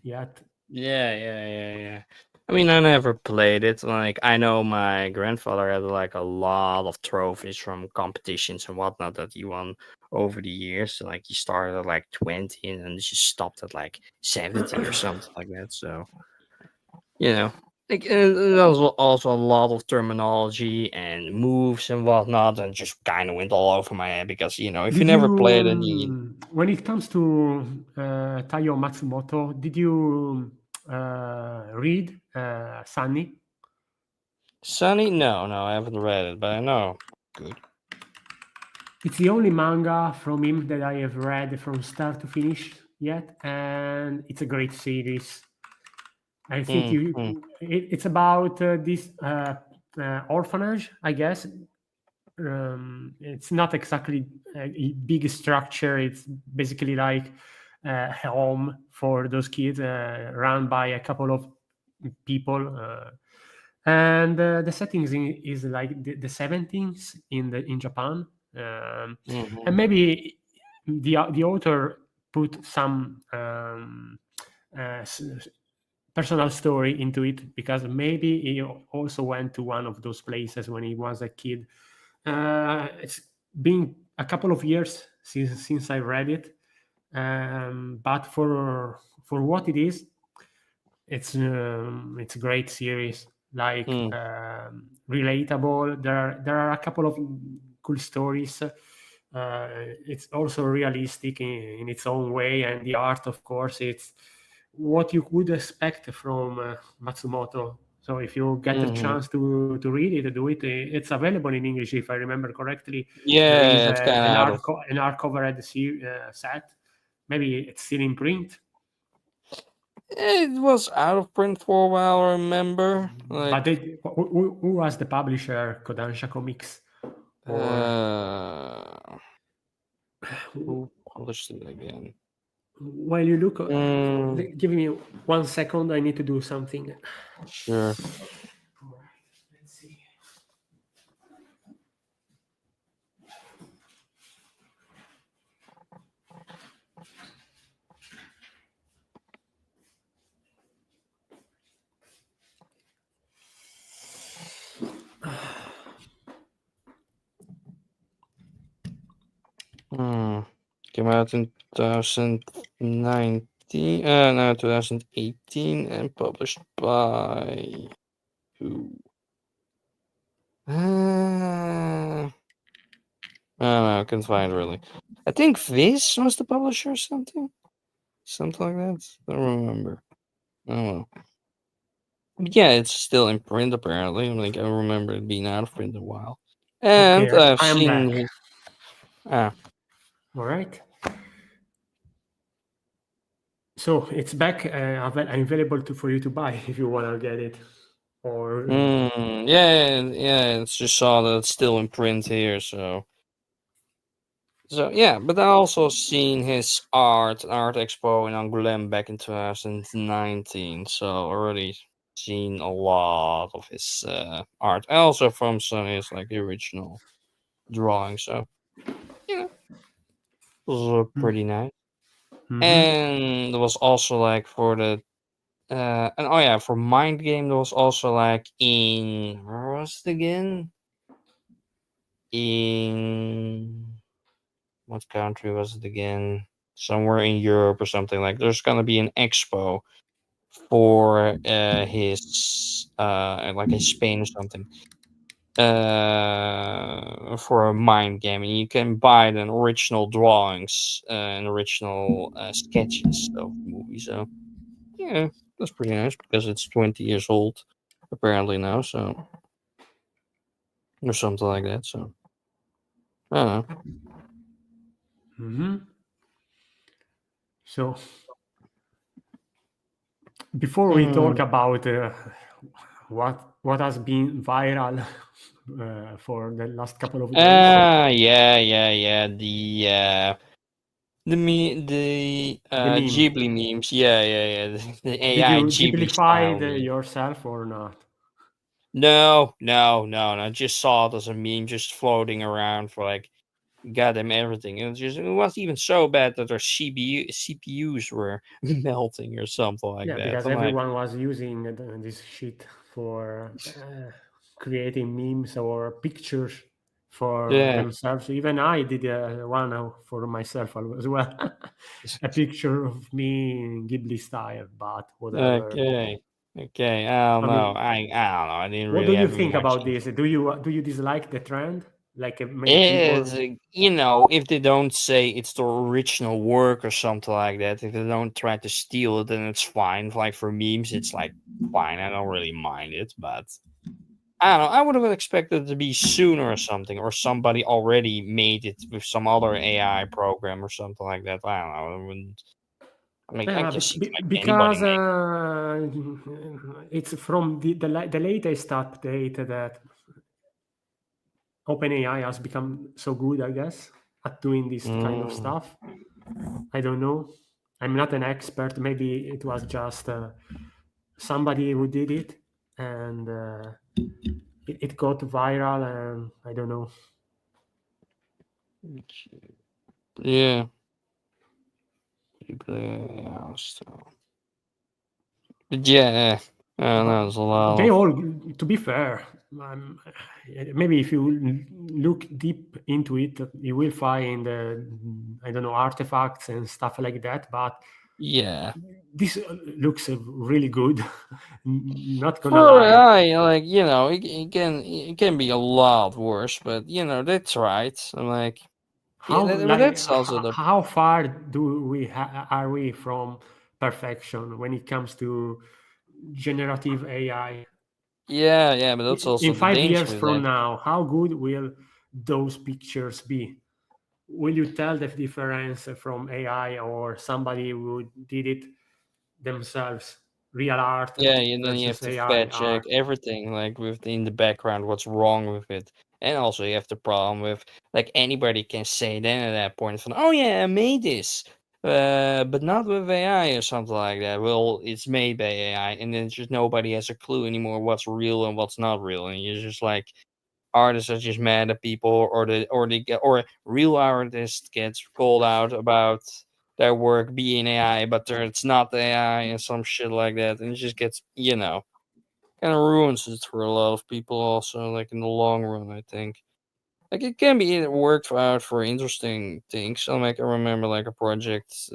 Speaker 2: yet.
Speaker 1: Yeah. I mean, I never played it. Like, I know my grandfather had like a lot of trophies from competitions and whatnot that he won over the years. So, like, he started at like 20 and then just stopped at like 70 or something like that. So, you know, like, and there was also a lot of terminology and moves and whatnot, and just kind of went all over my head because, if you
Speaker 2: Did
Speaker 1: never
Speaker 2: you,
Speaker 1: played it, you.
Speaker 2: when it comes to Taiyo Matsumoto, did you read Sunny?
Speaker 1: Sunny? No, I haven't read it, but I know. Good.
Speaker 2: It's the only manga from him that I have read from start to finish yet, and it's a great series. I think it's about this orphanage, I guess. It's not exactly a big structure. It's basically like a home for those kids, run by a couple of people. And the settings is like the 70s in Japan, and maybe the author put some personal story into it, because maybe he also went to one of those places when he was a kid. It's been a couple of years since I read it, but for what it is, it's a great series. Like relatable. There are a couple of cool stories. It's also realistic in its own way, and the art, of course, it's what you would expect from Matsumoto. So if you get the chance to read it, do it. It's available in English, if I remember correctly. There is
Speaker 1: Yeah, it's kind of out of.
Speaker 2: an hardcover set. Maybe it's still in print.
Speaker 1: It was out of print for a while, I remember.
Speaker 2: But
Speaker 1: Like,
Speaker 2: who was the publisher? Kodansha Comics? Or
Speaker 1: who published it again?
Speaker 2: while you look, give me 1 second. I need to do something.
Speaker 1: Sure.
Speaker 2: Let's see.
Speaker 1: Came out in 2019, no, 2018, and published by who? I don't know, I couldn't find, really. I think Viz was the publisher or something. something like that. I don't remember. Oh well. But yeah, it's still in print apparently. Like I remember it being out of print a while. And
Speaker 2: Okay,
Speaker 1: I've
Speaker 2: I am
Speaker 1: seen
Speaker 2: back.
Speaker 1: his. Ah,
Speaker 2: All right. So it's back. Available for you to buy if you want to get it. Or
Speaker 1: yeah. It's just saw that it's still in print here. So yeah. But I also seen his art expo in Angoulême back in 2019. So already seen a lot of his art. And also from some of his like original drawings. So you know, it was pretty nice.
Speaker 2: Mhm.
Speaker 1: And there was also like for the and oh yeah, for Mind Game there was also like in where was it again? In what country was it again? Somewhere in Europe or something like. There's gonna be an expo for his like in Spain or something. For a mind game, and you can buy the original drawings and original sketches of the movie. So yeah, that's pretty nice because it's 20 years old apparently now. So or something like that. So I don't know.
Speaker 2: Mhm. So before we talk
Speaker 1: Mm.
Speaker 2: about what has been viral for the last couple of days,
Speaker 1: Yeah.
Speaker 2: the meme.
Speaker 1: Ghibli memes. Yeah. The
Speaker 2: Did
Speaker 1: AI
Speaker 2: you
Speaker 1: Ghibli style
Speaker 2: Ghiblify
Speaker 1: meme.
Speaker 2: yourself or not?
Speaker 1: No. I just saw it as a meme just floating around for like goddamn everything. It wasn't even so bad that their CPUs were melting or something like
Speaker 2: Yeah,
Speaker 1: that.
Speaker 2: because
Speaker 1: I'm like,
Speaker 2: everyone was using this shit for creating memes or pictures for
Speaker 1: yeah,
Speaker 2: themselves. Even I did one for myself as well. A picture of me in Ghibli style, but whatever.
Speaker 1: okay. I don't
Speaker 2: I
Speaker 1: know.
Speaker 2: mean,
Speaker 1: I don't know. I didn't
Speaker 2: what do
Speaker 1: really
Speaker 2: you
Speaker 1: have
Speaker 2: think
Speaker 1: much.
Speaker 2: about this? Do you dislike the trend? Like many
Speaker 1: It's
Speaker 2: people.
Speaker 1: if they don't say it's the original work or something like that, if they don't try to steal it, then it's fine. Like for memes, it's like fine. I don't really mind it, but I don't know. I would have expected it to be sooner or something, or somebody already made it with some other AI program or something like that. I don't know. I
Speaker 2: Yeah,
Speaker 1: can see like anybody
Speaker 2: because
Speaker 1: make.
Speaker 2: it's from the latest update that OpenAI has become so good, I guess, at doing this kind of
Speaker 1: Mm,
Speaker 2: stuff. I don't know. I'm not an expert. Maybe it was just somebody who did it, and it got viral, and I don't know.
Speaker 1: yeah. Yeah, so. But yeah, I don't
Speaker 2: But
Speaker 1: know. There's a lot
Speaker 2: they
Speaker 1: of.
Speaker 2: all, to be fair, maybe if you look deep into it, you will find, I don't know, artifacts and stuff like that. But
Speaker 1: Yeah.
Speaker 2: this looks really good. Not gonna
Speaker 1: For
Speaker 2: lie.
Speaker 1: AI, like it can be a lot worse, but they tried. I'm like, yeah,
Speaker 2: How
Speaker 1: but
Speaker 2: like
Speaker 1: that's also the
Speaker 2: how far are we from perfection when it comes to generative AI?
Speaker 1: but that's also
Speaker 2: In
Speaker 1: the
Speaker 2: 5 years
Speaker 1: danger with
Speaker 2: from
Speaker 1: that.
Speaker 2: now, how good will those pictures be? Will you tell the difference from AI or somebody who did it themselves, real art
Speaker 1: Yeah, and then you have
Speaker 2: versus
Speaker 1: to
Speaker 2: AI
Speaker 1: fact check
Speaker 2: art?
Speaker 1: everything, like within the background, what's wrong with it, and also you have the problem with like anybody can say then at that point, from oh yeah, I made this, but not with AI or something like that. Well, it's made by AI, and then just nobody has a clue anymore what's real and what's not real, and you're just like artists are just mad at people, or real artists gets called out about their work being AI, but it's not AI and some shit like that, and it just gets kind of ruins it for a lot of people. Also, like in the long run, I think like it can be worked out for interesting things. So like I remember like a project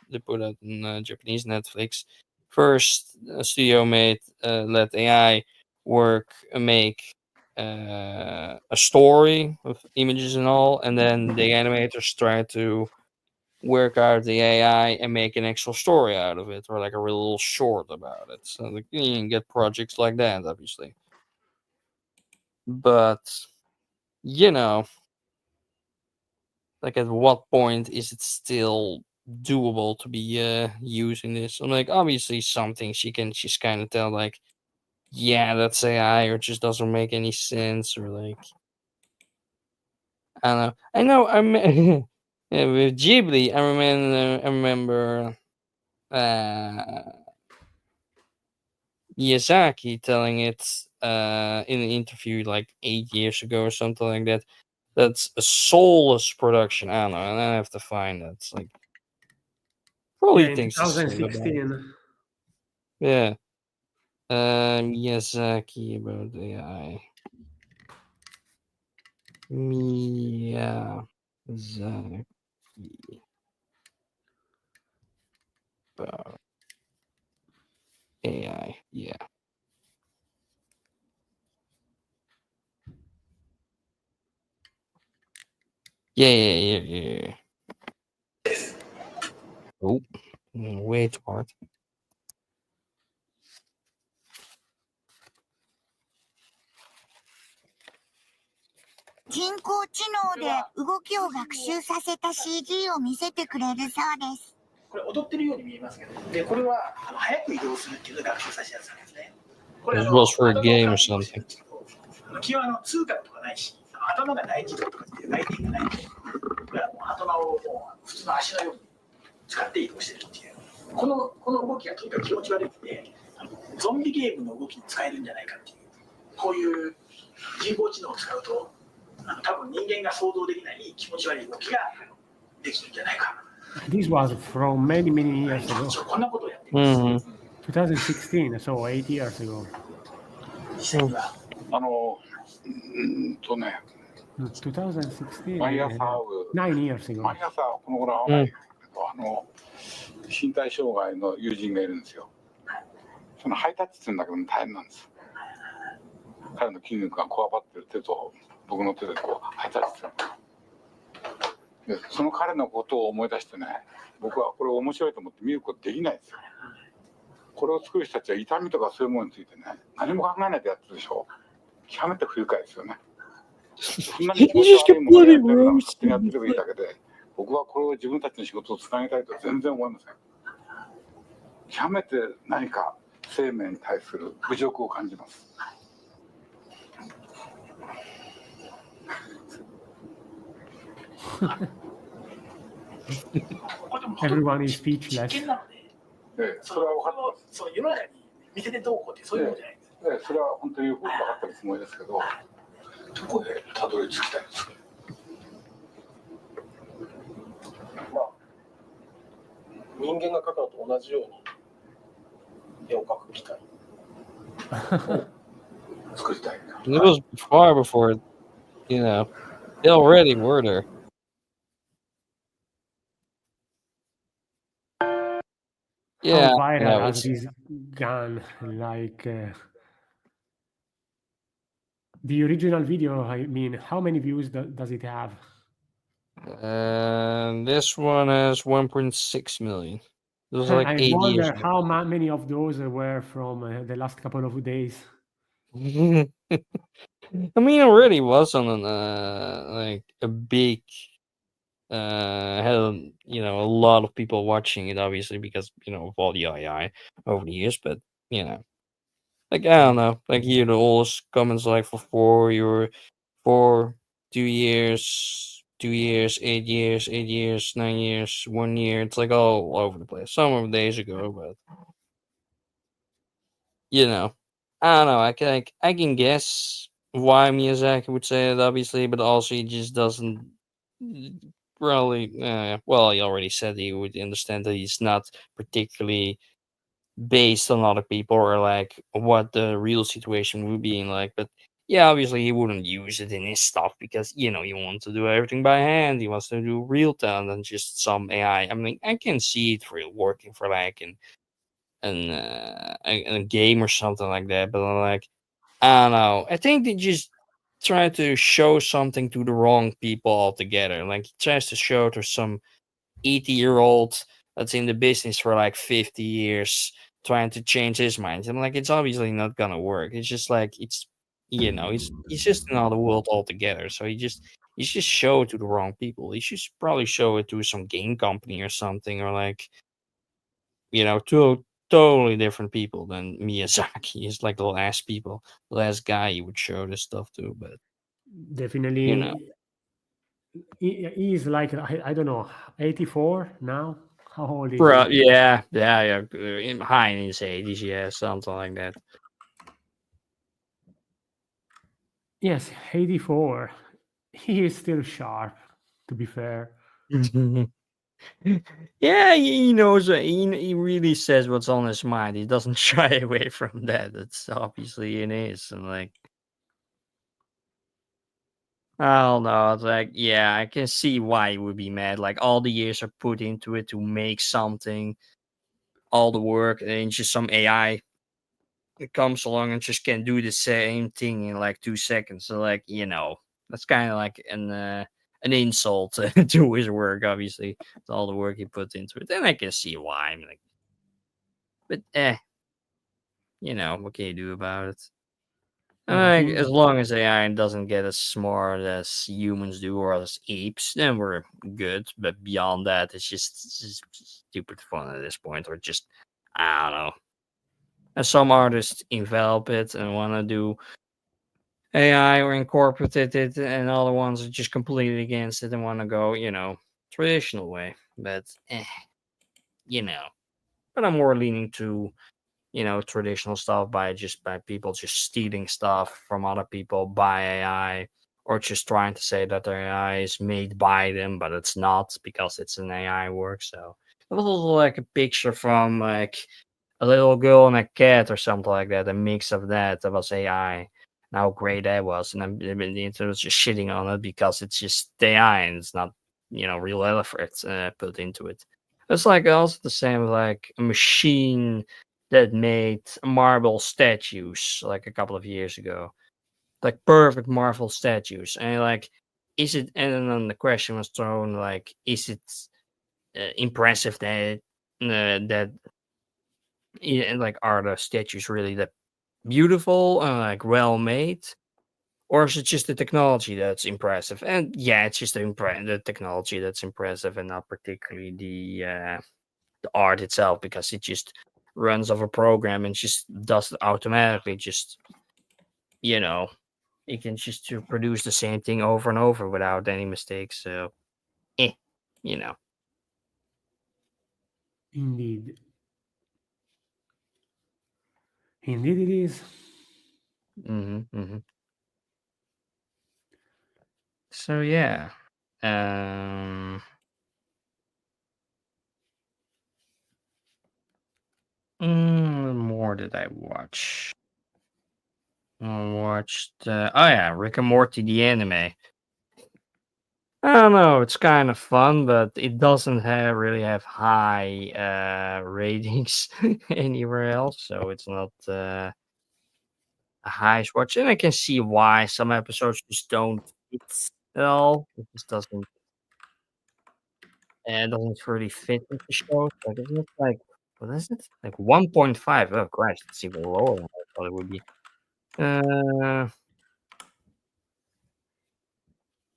Speaker 1: they put out on Japanese Netflix. First, a studio made let AI work make a story with images and all, and then the animators tried to work out the AI and make an actual story out of it, or like a real little short about it. So like, you can get projects like that, obviously. But you know, like at what point is it still doable to be using this? I'm like, obviously some things you can just kind of tell like, yeah, that's AI, or it just doesn't make any sense, or like, I don't know. I know. Yeah, with Ghibli. I remember Miyazaki telling it in an interview like 8 years ago or something like that. That's a soulless production. I don't know. And I have to find that. It's like
Speaker 2: Yeah,
Speaker 1: probably
Speaker 2: in
Speaker 1: things to say about it.
Speaker 2: 2016.
Speaker 1: Yeah. Miyazaki about AI. Miyazaki about AI. Yeah. Yeah. Oh, way too hard.
Speaker 10: 人工知能で動きを学習させた CG を見せてくれるそうです。
Speaker 11: これ踊ってるように見えますけど、でこれは早く移動するっていうのを学習させたやつなんですね。これ
Speaker 1: This was for a game or something.
Speaker 11: 基本通貨とかないし、頭が大事とかっていう概念がないので、これはもう頭をもう普通の足のように使って移動してるっていう。この動きがとにかく気持ち悪くて、ゾンビゲームの動きに使えるんじゃないかっていう。こういう人工知能を使うと、多分人間が想像できない気持ち悪い動きができるんじゃないか。
Speaker 2: This was from many years ago.
Speaker 11: こんなことをやっています。
Speaker 2: 2016, so 8 years ago. 2016,
Speaker 12: 毎朝会う、
Speaker 2: 9 years ago.
Speaker 12: 毎朝この頃会わないけど、身体障害の友人がいるんですよ。そのハイタッチするんだけども大変なんです。彼の筋肉がこわばってる手と僕の手でこうハイタッチする。でその彼のことを思い出してね、僕はこれ面白いと思って見ることできないですよ。これを作る人たちは痛みとかそういうものについてね、何も考えないでやってるでしょ。極めて不愉快ですよね。そんなに気持ち悪いものをやってるのを勝手にやってればいいだけで、僕はこれを自分たちの仕事をつなげたいとは全然思いません。極めて何か生命に対する侮辱を感じます。
Speaker 2: Everyone is speechless.
Speaker 11: それは分かってます。そう世の中に見せてどうこうってそういうのじゃないです。
Speaker 12: それは本当によく分かってるつもりですけど、どこでたどり着きたいんですか。
Speaker 11: まあ人間が描くのと同じように絵を描く機械を作りたい。
Speaker 1: It was far before, they already were there. Yeah,
Speaker 2: How viral
Speaker 1: no,
Speaker 2: has
Speaker 1: it's
Speaker 2: this gone? Like the original video, I mean, how many views does it have?
Speaker 1: This one has 1.6 million. It was like
Speaker 2: I
Speaker 1: 8 years
Speaker 2: wonder
Speaker 1: ago.
Speaker 2: how many of those were from the last couple of days.
Speaker 1: I mean, it already was on like a big had a lot of people watching it, obviously, because of all the AI over the years. But like, I don't know, like, here the oldest comments like for 4 2 years, 2 years, 8 years, 8 years, 9 years, 1 year. It's like all over the place. Some of days ago, but I don't know. I can guess why Miyazaki would say it, obviously, but also he just doesn't really. Well, he already said he would understand that he's not particularly based on other people or like what the real situation would be in, like. But yeah, obviously he wouldn't use it in his stuff because he wants to do everything by hand. He wants to do real time than just some AI. I mean, I can see it for working for like a game or something like that. But I'm like, I don't know. I think they just try to show something to the wrong people altogether. Like, he tries to show to some 80-year-old that's in the business for like 50 years trying to change his mind. I'm like, it's obviously not gonna work. It's just like it's he's just another world altogether. So he just show it to the wrong people. He should probably show it to some game company or something, or like to totally different people than Miyazaki. He's like the last guy he would show this stuff to. But
Speaker 2: Definitely, he is like I don't know, 84 now. How old is
Speaker 1: bro,
Speaker 2: he?
Speaker 1: yeah, high in his 80s, yeah, something like that.
Speaker 2: Yes, 84. He is still sharp, to be fair.
Speaker 1: Yeah, he knows. He really says what's on his mind. He doesn't shy away from that. It's obviously in his, and like, I don't know. It's like, yeah, I can see why he would be mad. Like, all the years are put into it to make something, all the work, and then just some AI that comes along and just can do the same thing in like 2 seconds. So, like, that's kind of like an insult to his work. Obviously, to all the work he put into it. Then I can see why. I'm like, but what can you do about it? Like, as long as AI doesn't get as smart as humans do or as apes, then we're good. But beyond that, it's just stupid fun at this point, or just I don't know. And some artists envelop it and want to do AI or incorporate it, and other ones are just completely against it and want to go, traditional way. But but I'm more leaning to traditional stuff by people just stealing stuff from other people by AI, or just trying to say that their AI is made by them, but it's not because it's an AI work. So it was also like a picture from like a little girl and a cat or something like that, a mix of that was AI. And how great that was, and then the internet was just shitting on it because it's just AI and it's not real effort put into it. It's like also the same with like a machine that made marble statues like a couple of years ago, like perfect marble statues, and like, is it? And then the question was thrown like, is it impressive that like, are the statues really that beautiful and like well made? Or is it just the technology that's impressive? And yeah, it's just the technology that's impressive, and not particularly the art itself, because it just runs off a program and just does it automatically. Just it can just to produce the same thing over and over without any mistakes. So, eh, you know.
Speaker 2: Indeed. Indeed, it is.
Speaker 1: So yeah. What more did I watch? I watched Rick and Morty the anime. I don't know, it's kind of fun, but it doesn't really have high ratings anywhere else, so it's not a highest watch. And I can see why some episodes just don't fit at all. It just doesn't really fit with the show. Like, isn't it like, what is it? Like 1.5. Oh Christ, it's even lower than I thought it would be.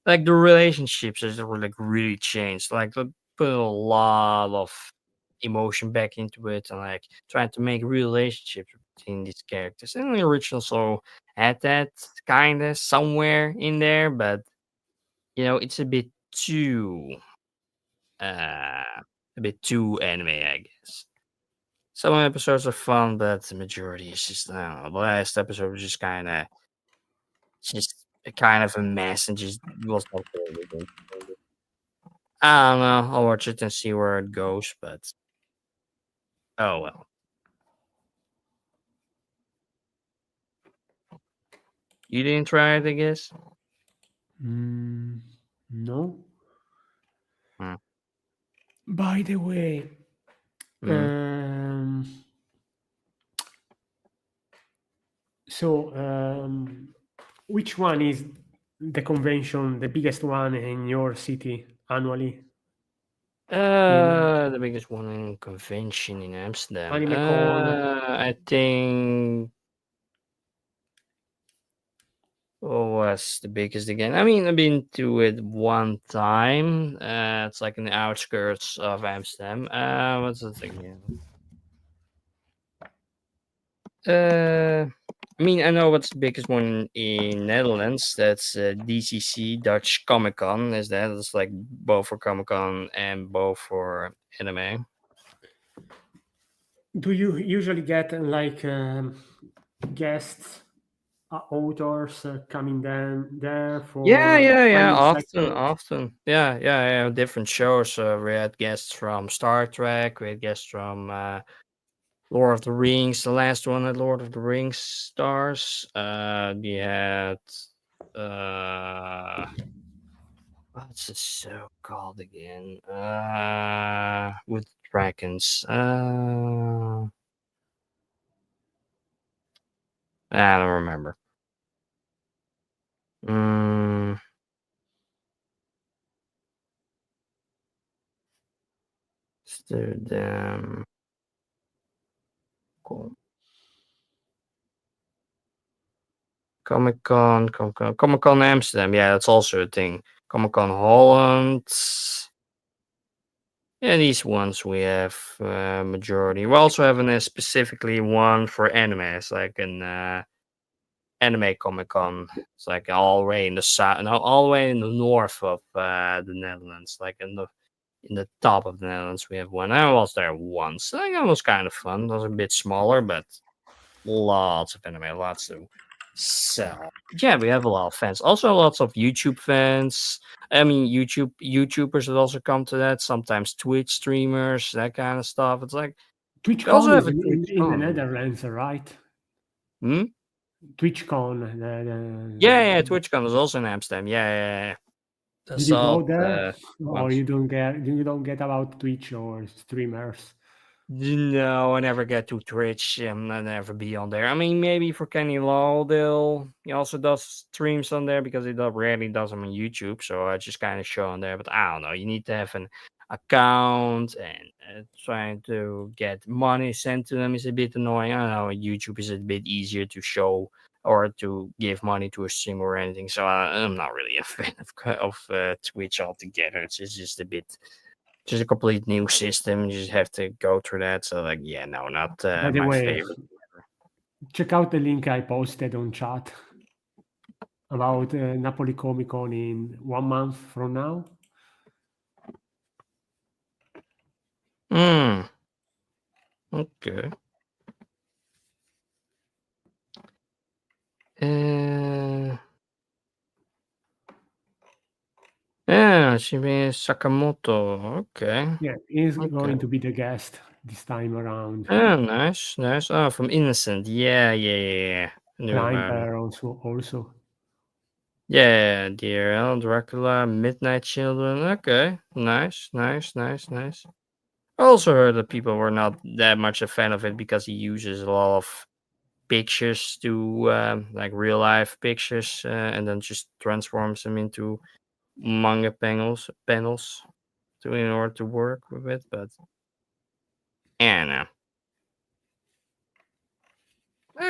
Speaker 1: Like, the relationships is like really changed. Like, they put a lot of emotion back into it, and like trying to make real relationships between these characters. And the original so had that kind of somewhere in there, but it's a bit too anime, I guess. Some episodes are fun, but the majority is just, I don't know. The last episode was just a kind of a mess, and just was not really good. I don't know. I'll watch it and see where it goes, but oh well. You didn't try it, I guess?
Speaker 2: No.
Speaker 1: Hmm.
Speaker 2: By the way, so which one is the convention, the biggest one in your city annually?
Speaker 1: the biggest one in convention in Amsterdam?
Speaker 2: AnimeCon.
Speaker 1: I think. What was the biggest again? I mean, I've been to it one time. It's like in the outskirts of Amsterdam. What's the thing again? I mean, I know what's the biggest one in Netherlands. That's DCC, Dutch Comic Con. Is that? It's like both for Comic Con and both for anime.
Speaker 2: Do you usually get like guests, authors coming down there for
Speaker 1: Yeah.
Speaker 2: finding
Speaker 1: Often,
Speaker 2: sections?
Speaker 1: often. Yeah. Different shows. We had guests from Star Trek. We had guests from Lord of the Rings. The last one at Lord of the Rings stars. We had what's the show called again? With dragons. I don't remember. Mm, Amsterdam. Cool. Comic Con Amsterdam. Yeah, that's also a thing. Comic Con Holland. Yeah, these ones we have majority. We also have specifically one for anime. It's like an anime Comic Con. It's like all the way in the south, no, all the way in the north of the Netherlands, like in the top of the Netherlands. We have one. I was there once. I think it was kind of fun. It was a bit smaller, but lots of anime, lots to sell. Yeah, we have a lot of fans. Also, lots of YouTube fans. I mean, YouTubers that also come to that. Sometimes Twitch streamers, that kind of stuff. It's like we also
Speaker 2: TwitchCon
Speaker 1: have
Speaker 2: is
Speaker 1: a Twitch
Speaker 2: in the
Speaker 1: con.
Speaker 2: Netherlands, right?
Speaker 1: Hmm?
Speaker 2: TwitchCon.
Speaker 1: Yeah. TwitchCon is also in Amsterdam. Yeah.
Speaker 2: Did
Speaker 1: That's
Speaker 2: you go
Speaker 1: all
Speaker 2: there, or
Speaker 1: once.
Speaker 2: you don't get about Twitch or streamers?
Speaker 1: No, I never get to Twitch. I never be on there. I mean, maybe for Kenny Law, he also does streams on there because rarely does them on YouTube. So I just kind of show on there. But I don't know. You need to have an account, and trying to get money sent to them is a bit annoying. I don't know. YouTube is a bit easier to show or to give money to a streamer or anything. So I'm not really a fan of Twitch altogether. It's just a bit. Just a complete new system. You just have to go through that. So, like, yeah, no, not
Speaker 2: By the
Speaker 1: my
Speaker 2: way,
Speaker 1: favorite.
Speaker 2: check out the link I posted on chat about Napoli Comic Con in 1 month from now.
Speaker 1: Okay. Yeah, Shibuya Sakamoto. Okay.
Speaker 2: Yeah, he's
Speaker 1: Okay.
Speaker 2: going to be the guest this time around.
Speaker 1: Oh, nice. Oh, from Innocent. Yeah. I knew
Speaker 2: Prime
Speaker 1: about it.
Speaker 2: Bear also.
Speaker 1: Yeah, DRL, Dracula, Midnight Children. Okay. Nice. I also heard that people were not that much a fan of it because he uses a lot of pictures to like real life pictures and then just transforms them into manga panels to in order to work with it. But yeah, no.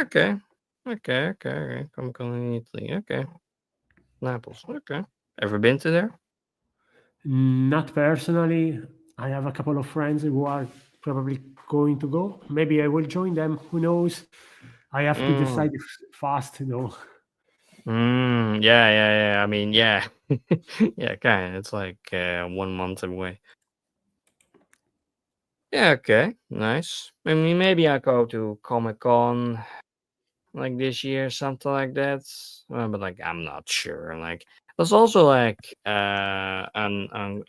Speaker 1: Okay. Comic Con in Italy. Okay. Naples. Okay. Ever been to there?
Speaker 2: Not personally. I have a couple of friends who are probably going to go. Maybe I will join them. Who knows? I have to decide fast though.
Speaker 1: Yeah. I mean, yeah. Yeah, kind of. It's like 1 month away. Yeah, okay. Nice. I mean, maybe I go to Comic Con like this year, something like that. But like, I'm not sure. Like, there's also like a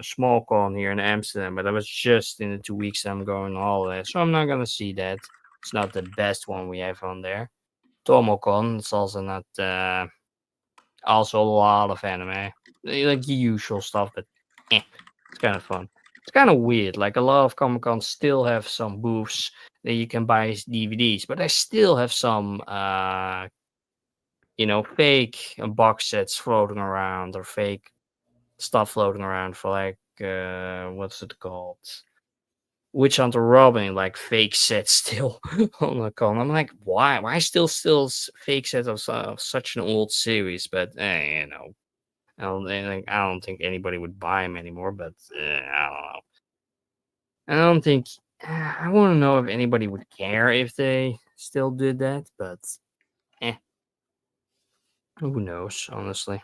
Speaker 1: small con here in Amsterdam, but that was just in the 2 weeks I'm going on holiday, so I'm not gonna see that. It's not the best one we have on there. Tomocon, it's also not. Also a lot of anime, like the usual stuff, but it's kind of fun. It's kind of weird. Like a lot of Comic Cons still have some booths that you can buy as DVDs, but they still have some, fake box sets floating around or fake stuff floating around for like, what's it called? Witch Hunter Robin like fake set still on the con. I'm like, why? Why still fake set of such an old series? But you know, I don't think anybody would buy him anymore. But I don't know. I don't think I want to know if anybody would care if they still did that. But who knows? Honestly.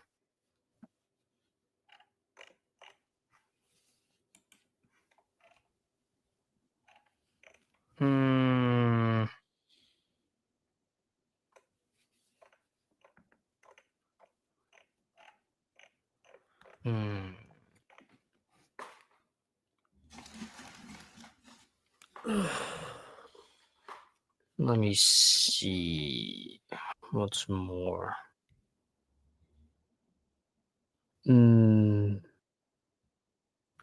Speaker 1: Hmm. Hmm. Let me see. What's more?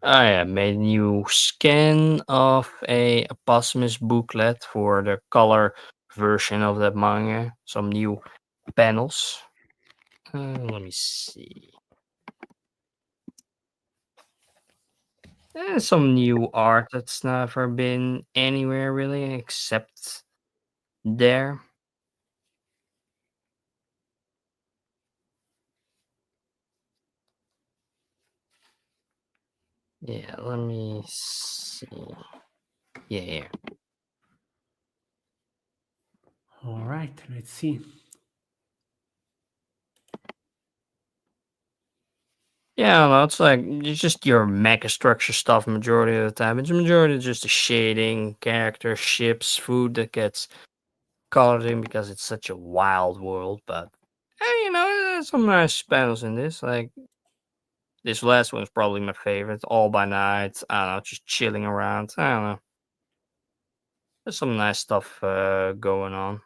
Speaker 1: I made a new scan of a Posthumous booklet for the color version of that manga. Some new panels. Let me see. Some new art that's never been anywhere really except there. Yeah, let me see. Yeah, here.
Speaker 2: All right, let's see.
Speaker 1: Yeah, no, it's like it's just your mecha structure stuff majority of the time. It's majority just the shading, character, ships, food that gets colored in because it's such a wild world. But you know, there's some nice panels in this. Like this last one's probably my favorite. All by night. I don't know, just chilling around. I don't know. There's some nice stuff going on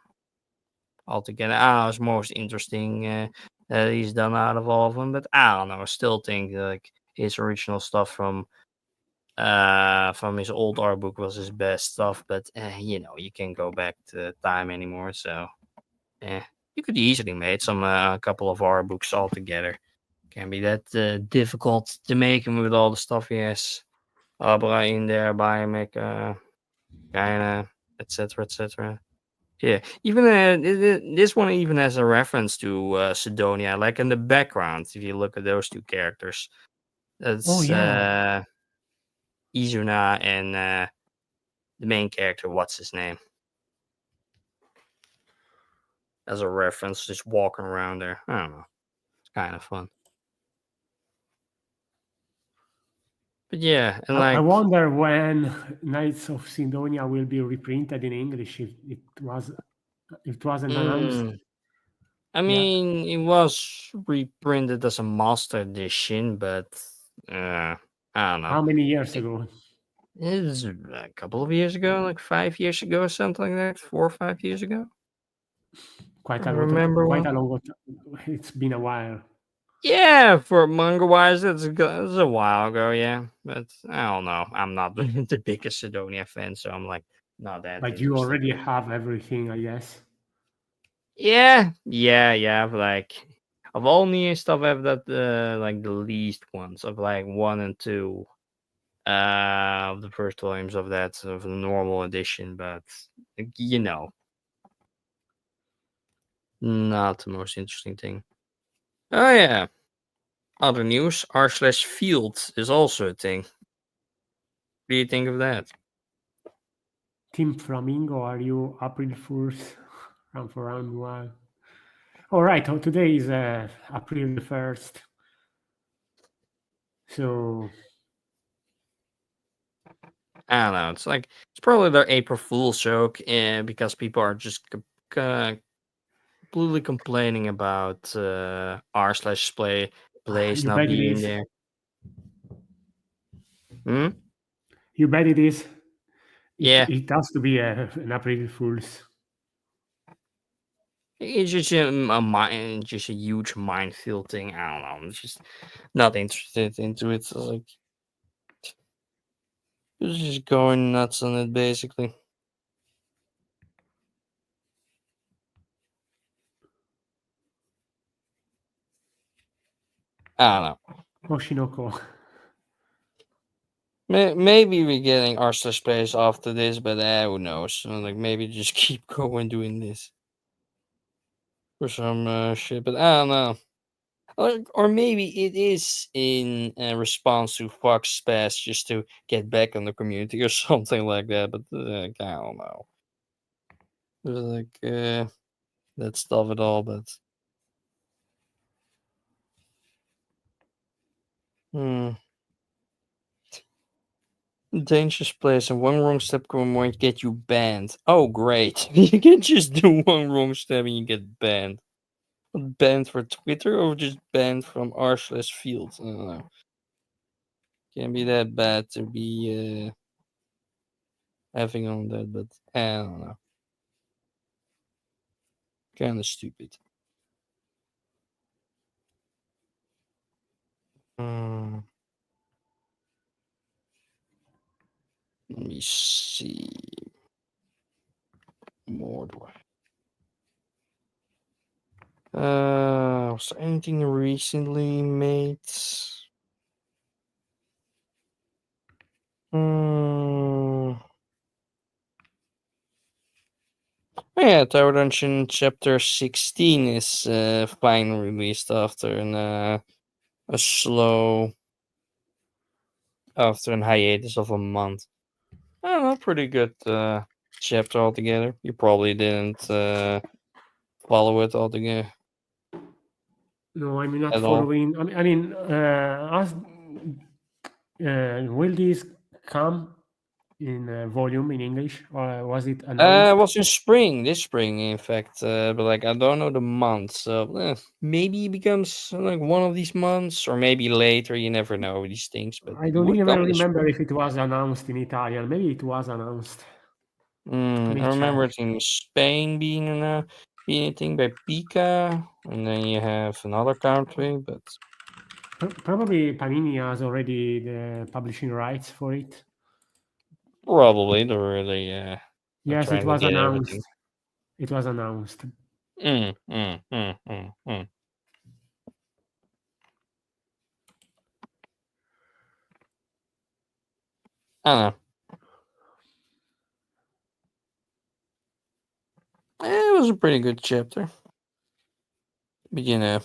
Speaker 1: altogether. I don't know, it's most interesting that he's done out of all of them. But I don't know. I still think like his original stuff from his old art book was his best stuff, but you know, you can't go back to time anymore, so you could easily make some a couple of art books all together. Can't be that difficult to make him with all the stuff he has Abra in there, Biomecha, kinda, etc., etc. Yeah, even this one even has a reference to Sidonia, like in the background. If you look at those two characters,
Speaker 2: Oh
Speaker 1: that's
Speaker 2: yeah,
Speaker 1: Izuna and the main character. What's his name? As a reference, just walking around there. I don't know. It's kind of fun. But yeah, and
Speaker 2: I
Speaker 1: like,
Speaker 2: wonder when Knights of Sidonia will be reprinted in English. If it wasn't announced.
Speaker 1: mm, I
Speaker 2: Yeah,
Speaker 1: mean, it was reprinted as a master edition, but I don't know.
Speaker 2: how many years
Speaker 1: It
Speaker 2: ago?
Speaker 1: is a couple of years ago, like 5 years ago, or something like that. 4 or 5 years ago.
Speaker 2: Quite
Speaker 1: I
Speaker 2: a lot.
Speaker 1: remember
Speaker 2: Quite
Speaker 1: one.
Speaker 2: a long. It's been a while.
Speaker 1: Yeah, for manga wise, it's a while ago, yeah. But I don't know. I'm not the biggest Sidonia fan, so I'm like not that
Speaker 2: But you
Speaker 1: interested.
Speaker 2: already have everything, I guess.
Speaker 1: Yeah. Like of all new stuff, I've got like the least ones of like 1 and 2 of the first volumes of that of the normal edition, but you know, not the most interesting thing. Oh yeah, other news: r/field is also a thing. What do you think of that?
Speaker 2: Team Flamingo, are you April Fools? Round for round one. All right. Today is April the 1st. So
Speaker 1: I don't know. It's like it's probably their April Fool's joke, because people are just completely complaining about r/play plays
Speaker 2: you
Speaker 1: not
Speaker 2: bet it
Speaker 1: being
Speaker 2: is.
Speaker 1: there. Hmm?
Speaker 2: You bet it is.
Speaker 1: Yeah,
Speaker 2: It has to be an April Fools.
Speaker 1: it's just just a huge minefield thing. I don't know. I'm just not interested into it. So, like, it's just going nuts on it, basically. I don't know.
Speaker 2: Oshinoko.
Speaker 1: Maybe we're getting our space after this, but who knows? So, like maybe just keep going doing this for some shit. But I don't know. Or maybe it is in response to Fox Space just to get back on the community or something like that. But I don't know. Like that stuff at all. But dangerous place and one wrong step might get you banned. Oh great! You can just do one wrong step and you get banned. Banned for Twitter or just banned from r/fields? I don't know. Can't be that bad to be having on that, but I don't know. Kind of stupid. Let me see. More do was there anything recently made? Yeah, Tower Dungeon Chapter 16 is finally released after a slow after an hiatus of a month. I don't know, pretty good chapter altogether. You probably didn't follow it altogether.
Speaker 2: No, I'm not
Speaker 1: At all.
Speaker 2: following. Will this come in volume in English, or was it
Speaker 1: It
Speaker 2: announced?
Speaker 1: was in this spring, in fact. But like I don't know the month, so maybe it becomes like one of these months, or maybe later. You never know these things. But
Speaker 2: I
Speaker 1: it
Speaker 2: don't
Speaker 1: would
Speaker 2: even
Speaker 1: come this
Speaker 2: remember
Speaker 1: spring.
Speaker 2: if it was announced in Italian. Maybe it was announced. Let me
Speaker 1: I remember
Speaker 2: check.
Speaker 1: it in Spain being a thing by Pika, and then you have another country, but
Speaker 2: Probably Panini has already the publishing rights for it.
Speaker 1: probably they're really
Speaker 2: Yes, it
Speaker 1: trying to
Speaker 2: was
Speaker 1: get
Speaker 2: announced.
Speaker 1: everything.
Speaker 2: It was announced.
Speaker 1: Mm, mm, mm, mm, mm. I don't know. It was a pretty good chapter. But and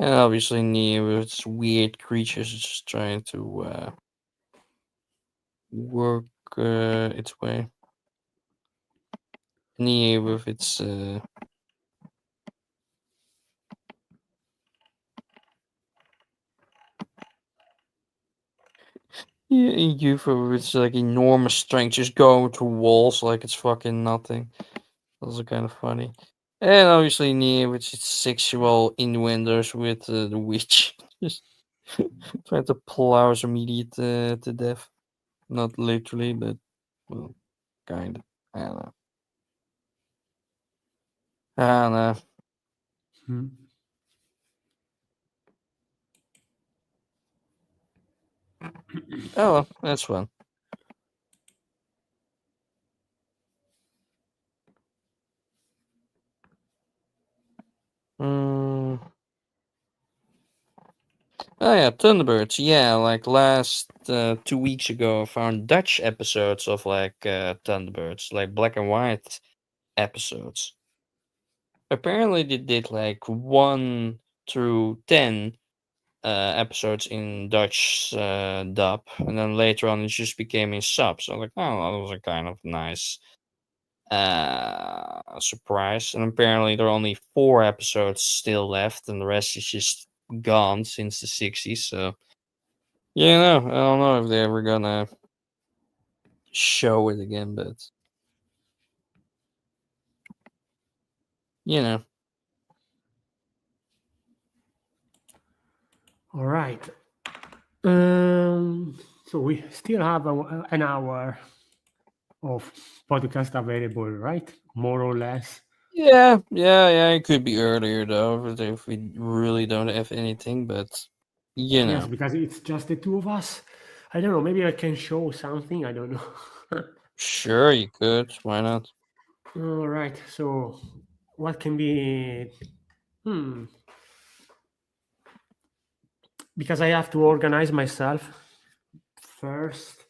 Speaker 1: obviously Nia with its weird creatures is just trying to work its way. Nia with its yeah, UFO with its like enormous strength just going through walls like it's fucking nothing. Also kind of funny. And obviously Nia with its sexual innuendos with the witch. Just trying to plow some idiot to death. Not literally, but well, kind of. I don't know. I don't know.
Speaker 2: Hmm.
Speaker 1: Oh, well, that's fun. Oh yeah, Thunderbirds. Yeah, like last 2 weeks ago, I found Dutch episodes of like Thunderbirds, like black and white episodes. Apparently, they did like 1 through 10 episodes in Dutch dub, and then later on it just became in sub. So like, oh, that was a kind of nice surprise. And apparently, there are only 4 episodes still left, and the rest is just gone since the 60s. So yeah, no, I don't know if they're ever gonna show it again, but you know.
Speaker 2: All right. So we still have an hour of podcast available, right? More or less.
Speaker 1: Yeah. It could be earlier though, if we really don't have anything. But you
Speaker 2: Yes,
Speaker 1: know,
Speaker 2: because it's just the two of us. I don't know. Maybe I can show something. I don't know.
Speaker 1: sure you could. Why not?
Speaker 2: All right. So, what can be? Because I have to organize myself first,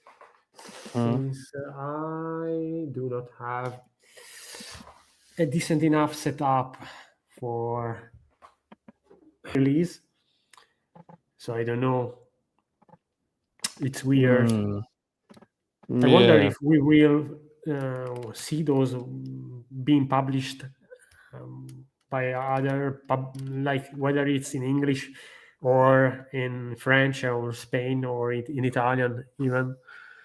Speaker 1: Mhm.
Speaker 2: since I do not have a decent enough setup for release, so I don't know. It's weird.
Speaker 1: Mm.
Speaker 2: I wonder
Speaker 1: Yeah.
Speaker 2: if we will see those being published by other like whether it's in English or in French or Spain or in Italian even.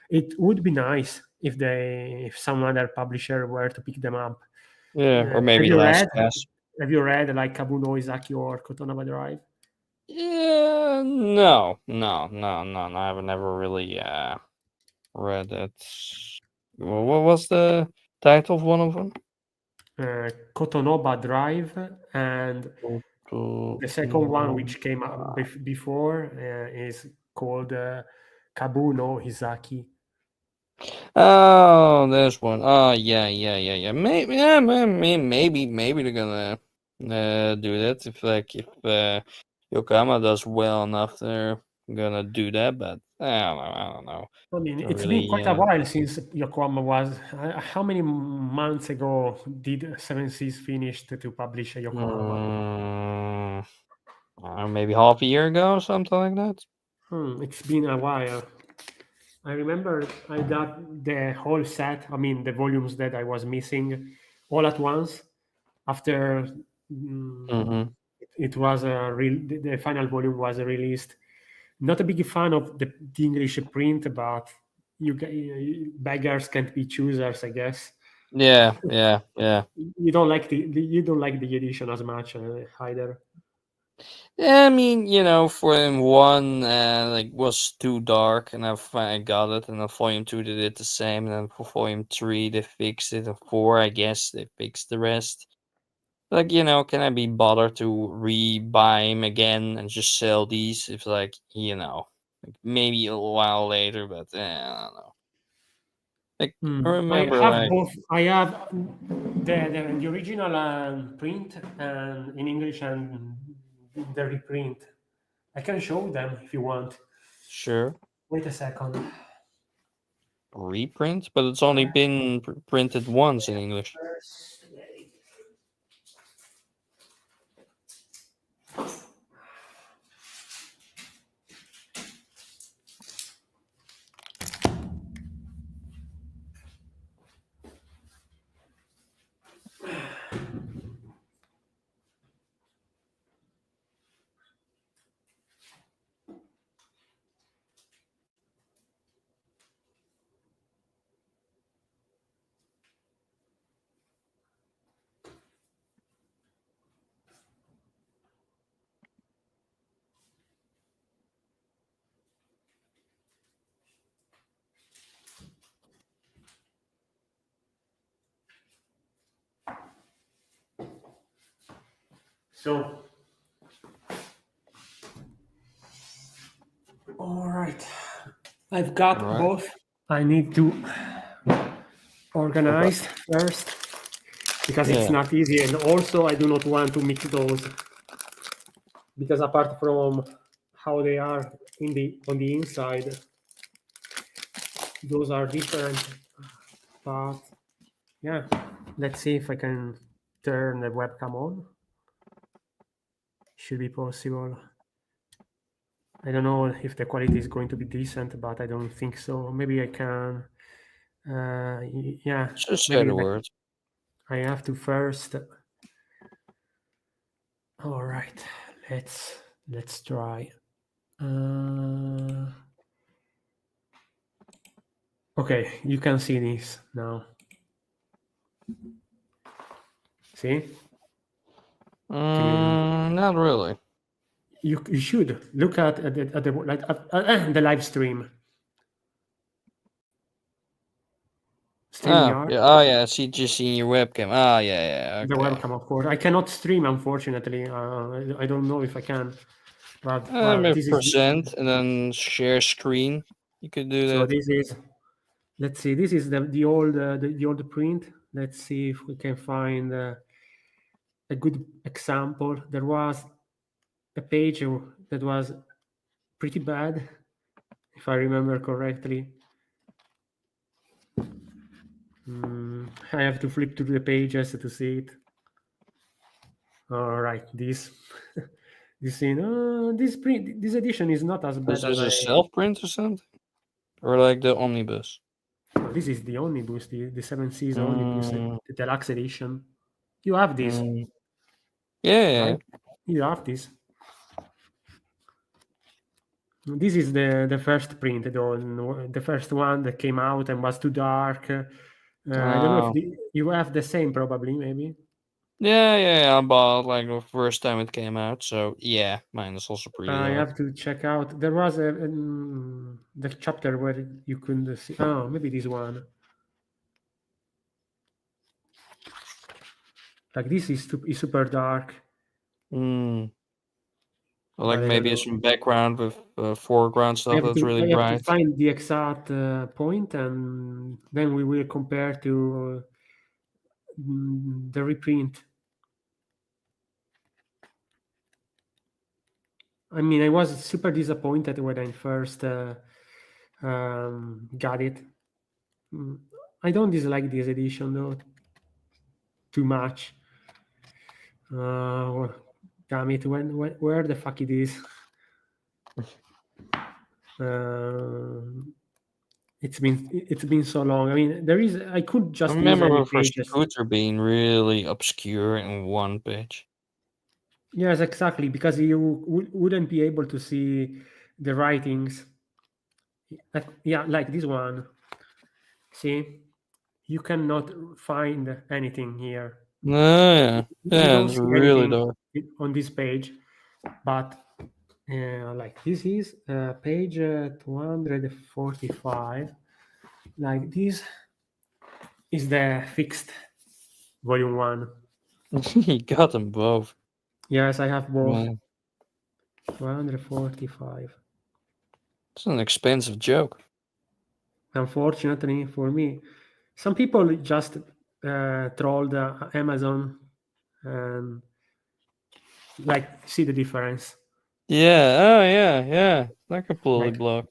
Speaker 2: It would be nice if some other publisher were to pick them up.
Speaker 1: Yeah. Or
Speaker 2: Have
Speaker 1: maybe
Speaker 2: you
Speaker 1: Last
Speaker 2: read?
Speaker 1: Pass.
Speaker 2: Have you read like Kabuno Izaki or Kotonaba Drive?
Speaker 1: Yeah. No. I have never really read it. What was the title of one of them?
Speaker 2: Kotonoba Drive, and the second one, which came out before, is called Kabuno Hizaki.
Speaker 1: Oh, there's one. Oh, yeah. Maybe, yeah, maybe they're gonna do that if Yokohama does well enough, they're gonna do that. But I don't know.
Speaker 2: I mean,
Speaker 1: Don't
Speaker 2: it's been
Speaker 1: really.
Speaker 2: quite a while since Yokohama was. How many months ago did Seven Seas finish to publish a Yokohama?
Speaker 1: Maybe half a year ago, something like that.
Speaker 2: It's been a while. I remember I got the whole set. I mean, the volumes that I was missing all at once after it was the final volume was released. Not a big fan of the English print, but beggars can't be choosers, I guess.
Speaker 1: Yeah.
Speaker 2: You don't like the edition as much either.
Speaker 1: Yeah, I mean, for him one like was too dark, and I finally got it, and then volume 2 they did the same, and then for volume 3 they fixed it, and 4 I guess they fixed the rest. Like, can I be bothered to re-buy him again and just sell these if like maybe a little while later, but I don't know. Like I remember
Speaker 2: I have
Speaker 1: like
Speaker 2: both. I have the original print and in English and the reprint. I can show them if you want.
Speaker 1: sure
Speaker 2: Wait a second.
Speaker 1: reprint, but it's only been printed once in English.
Speaker 2: So, all right, I've got both. I need to organize first because it's not easy, and also I do not want to mix those because apart from how they are on the inside, those are different. But yeah, let's see if I can turn the webcam on. Should be possible. I don't know if the quality is going to be decent, but I don't think so. Maybe I can. Yeah.
Speaker 1: Just say the word.
Speaker 2: I have to first. All right. Let's try. Okay, you can see this now. See?
Speaker 1: Not really.
Speaker 2: You should look at the live stream.
Speaker 1: Oh yeah, I see just seeing your webcam. Oh yeah. Okay.
Speaker 2: The webcam, of course. I cannot stream, unfortunately. I don't know if I can. But
Speaker 1: this percent and then share screen. You could do that.
Speaker 2: So this is. Let's see. This is the old print. Let's see if we can find a good example. There was a page that was pretty bad, if I remember correctly. I have to flip through the pages to see it. All right, this this scene. This edition is not as bad
Speaker 1: Is
Speaker 2: as
Speaker 1: this
Speaker 2: I.
Speaker 1: a self print or something? Or like the omnibus?
Speaker 2: Oh, this is the omnibus, the Seven Seas omnibus,
Speaker 1: Mm,
Speaker 2: the deluxe edition. You have this,
Speaker 1: mm. Yeah,
Speaker 2: right? You have this. This is the first print, the first one that came out and was too dark. I don't know if
Speaker 1: Oh.
Speaker 2: you have the same, probably, maybe.
Speaker 1: Yeah, I bought like the first time it came out, so yeah, mine is also pretty
Speaker 2: I
Speaker 1: dark.
Speaker 2: have to check out. There was the chapter where you couldn't see. Oh, maybe this one. Like this is super dark.
Speaker 1: Mm. Or
Speaker 2: But
Speaker 1: like
Speaker 2: I don't
Speaker 1: maybe
Speaker 2: know.
Speaker 1: some background with foreground stuff that's really
Speaker 2: I have to
Speaker 1: bright.
Speaker 2: find the exact point, and then we will compare to the reprint. I mean, I was super disappointed when I first got it. I don't dislike this edition though too much. Damn it! Where the fuck it is? It's been so long. I mean, I could
Speaker 1: I
Speaker 2: just use any
Speaker 1: remember for
Speaker 2: pages.
Speaker 1: Scooter being really obscure in one page.
Speaker 2: Yes, exactly, because you wouldn't be able to see the writings. Yeah, like this one. See, you cannot find anything here.
Speaker 1: Oh, yeah.
Speaker 2: You
Speaker 1: Yeah,
Speaker 2: don't
Speaker 1: it's
Speaker 2: see
Speaker 1: really
Speaker 2: anything
Speaker 1: dark.
Speaker 2: on this page, but like this is page 245. Like this is the fixed volume 1.
Speaker 1: He got them both.
Speaker 2: Yes, I have both.
Speaker 1: Man,
Speaker 2: 245.
Speaker 1: it's an expensive joke.
Speaker 2: Unfortunately for me, some people just trolled Amazon and like see the difference.
Speaker 1: Yeah, oh yeah. Not completely
Speaker 2: Like
Speaker 1: blocked.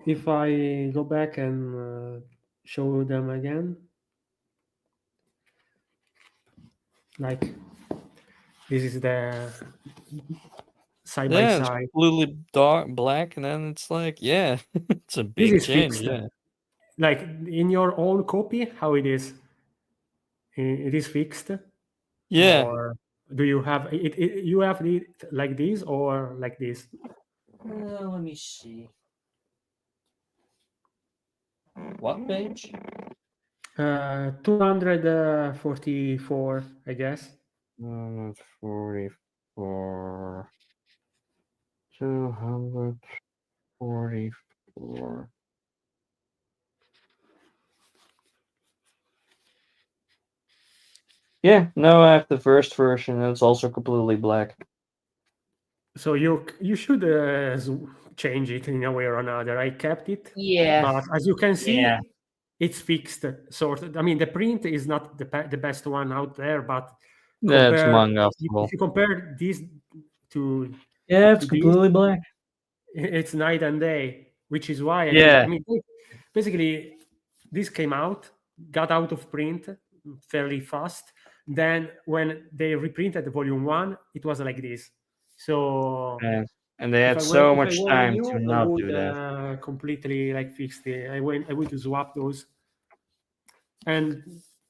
Speaker 2: if I go back and show them again, like this is the side by
Speaker 1: Yeah, it's
Speaker 2: side.
Speaker 1: completely dark black, and then it's like, yeah, it's a
Speaker 2: This
Speaker 1: big
Speaker 2: is
Speaker 1: change,
Speaker 2: fixed.
Speaker 1: yeah.
Speaker 2: Like in your own copy, how it is? It is fixed,
Speaker 1: Yeah.
Speaker 2: or do you have it? You have it like this or like this?
Speaker 1: Let me see. What page?
Speaker 2: 244, I guess.
Speaker 1: 244. 244. Yeah, no, I have the first version, and it's also completely black.
Speaker 2: So you should change it in a way or another. I kept it,
Speaker 1: Yeah.
Speaker 2: but as you can see,
Speaker 1: Yeah.
Speaker 2: it's fixed. Sort of. I mean, the print is not the best one out there, but
Speaker 1: Yeah, it's manga after all.
Speaker 2: if you compare this to
Speaker 1: Yeah, it's
Speaker 2: to this,
Speaker 1: completely black.
Speaker 2: it's night and day. Which is why
Speaker 1: Yeah.
Speaker 2: I mean, basically, this came out, got out of print fairly fast. Then when they reprinted the volume 1, it was like this. So
Speaker 1: And they had so
Speaker 2: if I
Speaker 1: much
Speaker 2: were
Speaker 1: time
Speaker 2: you,
Speaker 1: to
Speaker 2: I
Speaker 1: not
Speaker 2: would
Speaker 1: do that.
Speaker 2: completely like fix the. I would swap those, and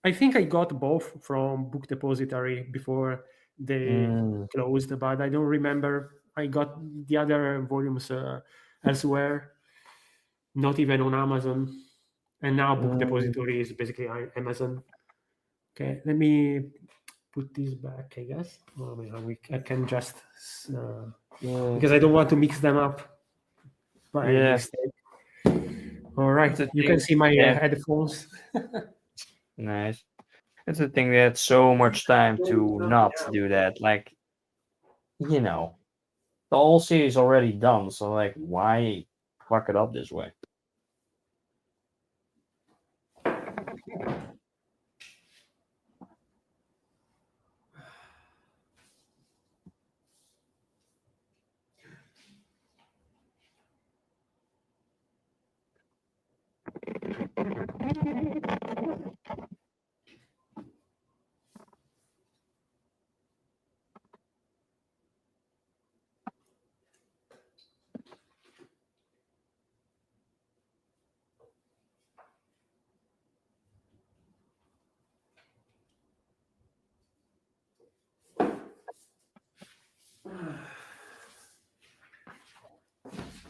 Speaker 2: I think I got both from Book Depository before they closed, but I don't remember. I got the other volumes elsewhere, not even on Amazon, and now Book Depository is basically Amazon. Okay, let me put this back, I guess. Oh, man, I can just because I don't want to mix them up by mistake. All right, you can see my headphones.
Speaker 1: Nice. That's the thing. They had so much time to not do that. Like, the whole series already done. So like, why fuck it up this way?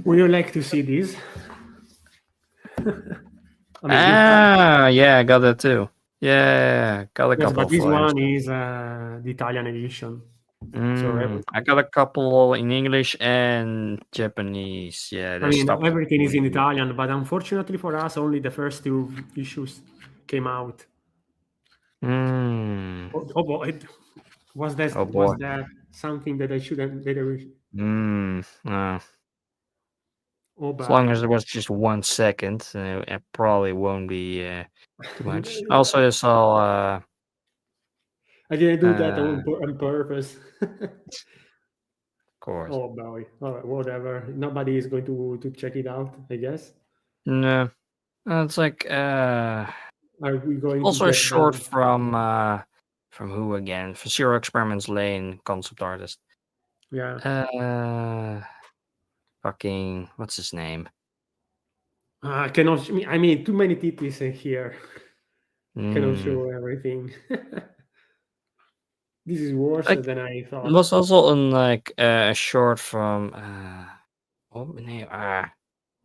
Speaker 2: Would you like to see this? I mean,
Speaker 1: Yeah, I got that too. Yeah, got a
Speaker 2: yes,
Speaker 1: couple
Speaker 2: but
Speaker 1: of
Speaker 2: this
Speaker 1: volumes.
Speaker 2: one is the Italian edition. So
Speaker 1: I got a couple in English and Japanese. Yeah,
Speaker 2: I
Speaker 1: they
Speaker 2: mean,
Speaker 1: stopped.
Speaker 2: everything is in Italian, but unfortunately for us, only the first 2 issues came out.
Speaker 1: Mm.
Speaker 2: Oh boy, was that
Speaker 1: Oh boy.
Speaker 2: something that I shouldn't? That I wish?
Speaker 1: No.
Speaker 2: Oh,
Speaker 1: As long
Speaker 2: bye.
Speaker 1: as it was just 1 second, it probably won't be too much. Also, I saw.
Speaker 2: I didn't do that
Speaker 1: Of
Speaker 2: on purpose.
Speaker 1: course.
Speaker 2: Oh boy, all right, whatever. Nobody is going to check it out, I guess.
Speaker 1: No, it's like
Speaker 2: Are we going
Speaker 1: also
Speaker 2: to
Speaker 1: a
Speaker 2: get
Speaker 1: short
Speaker 2: banned?
Speaker 1: from who again? For Zero Experiments Lane, concept artist.
Speaker 2: Yeah.
Speaker 1: Fucking what's his name?
Speaker 2: I cannot. I mean, too many titties in here. Cannot
Speaker 1: Mm.
Speaker 2: show everything. This is worse
Speaker 1: Like,
Speaker 2: than I
Speaker 1: It
Speaker 2: thought.
Speaker 1: was also in like a short from what name?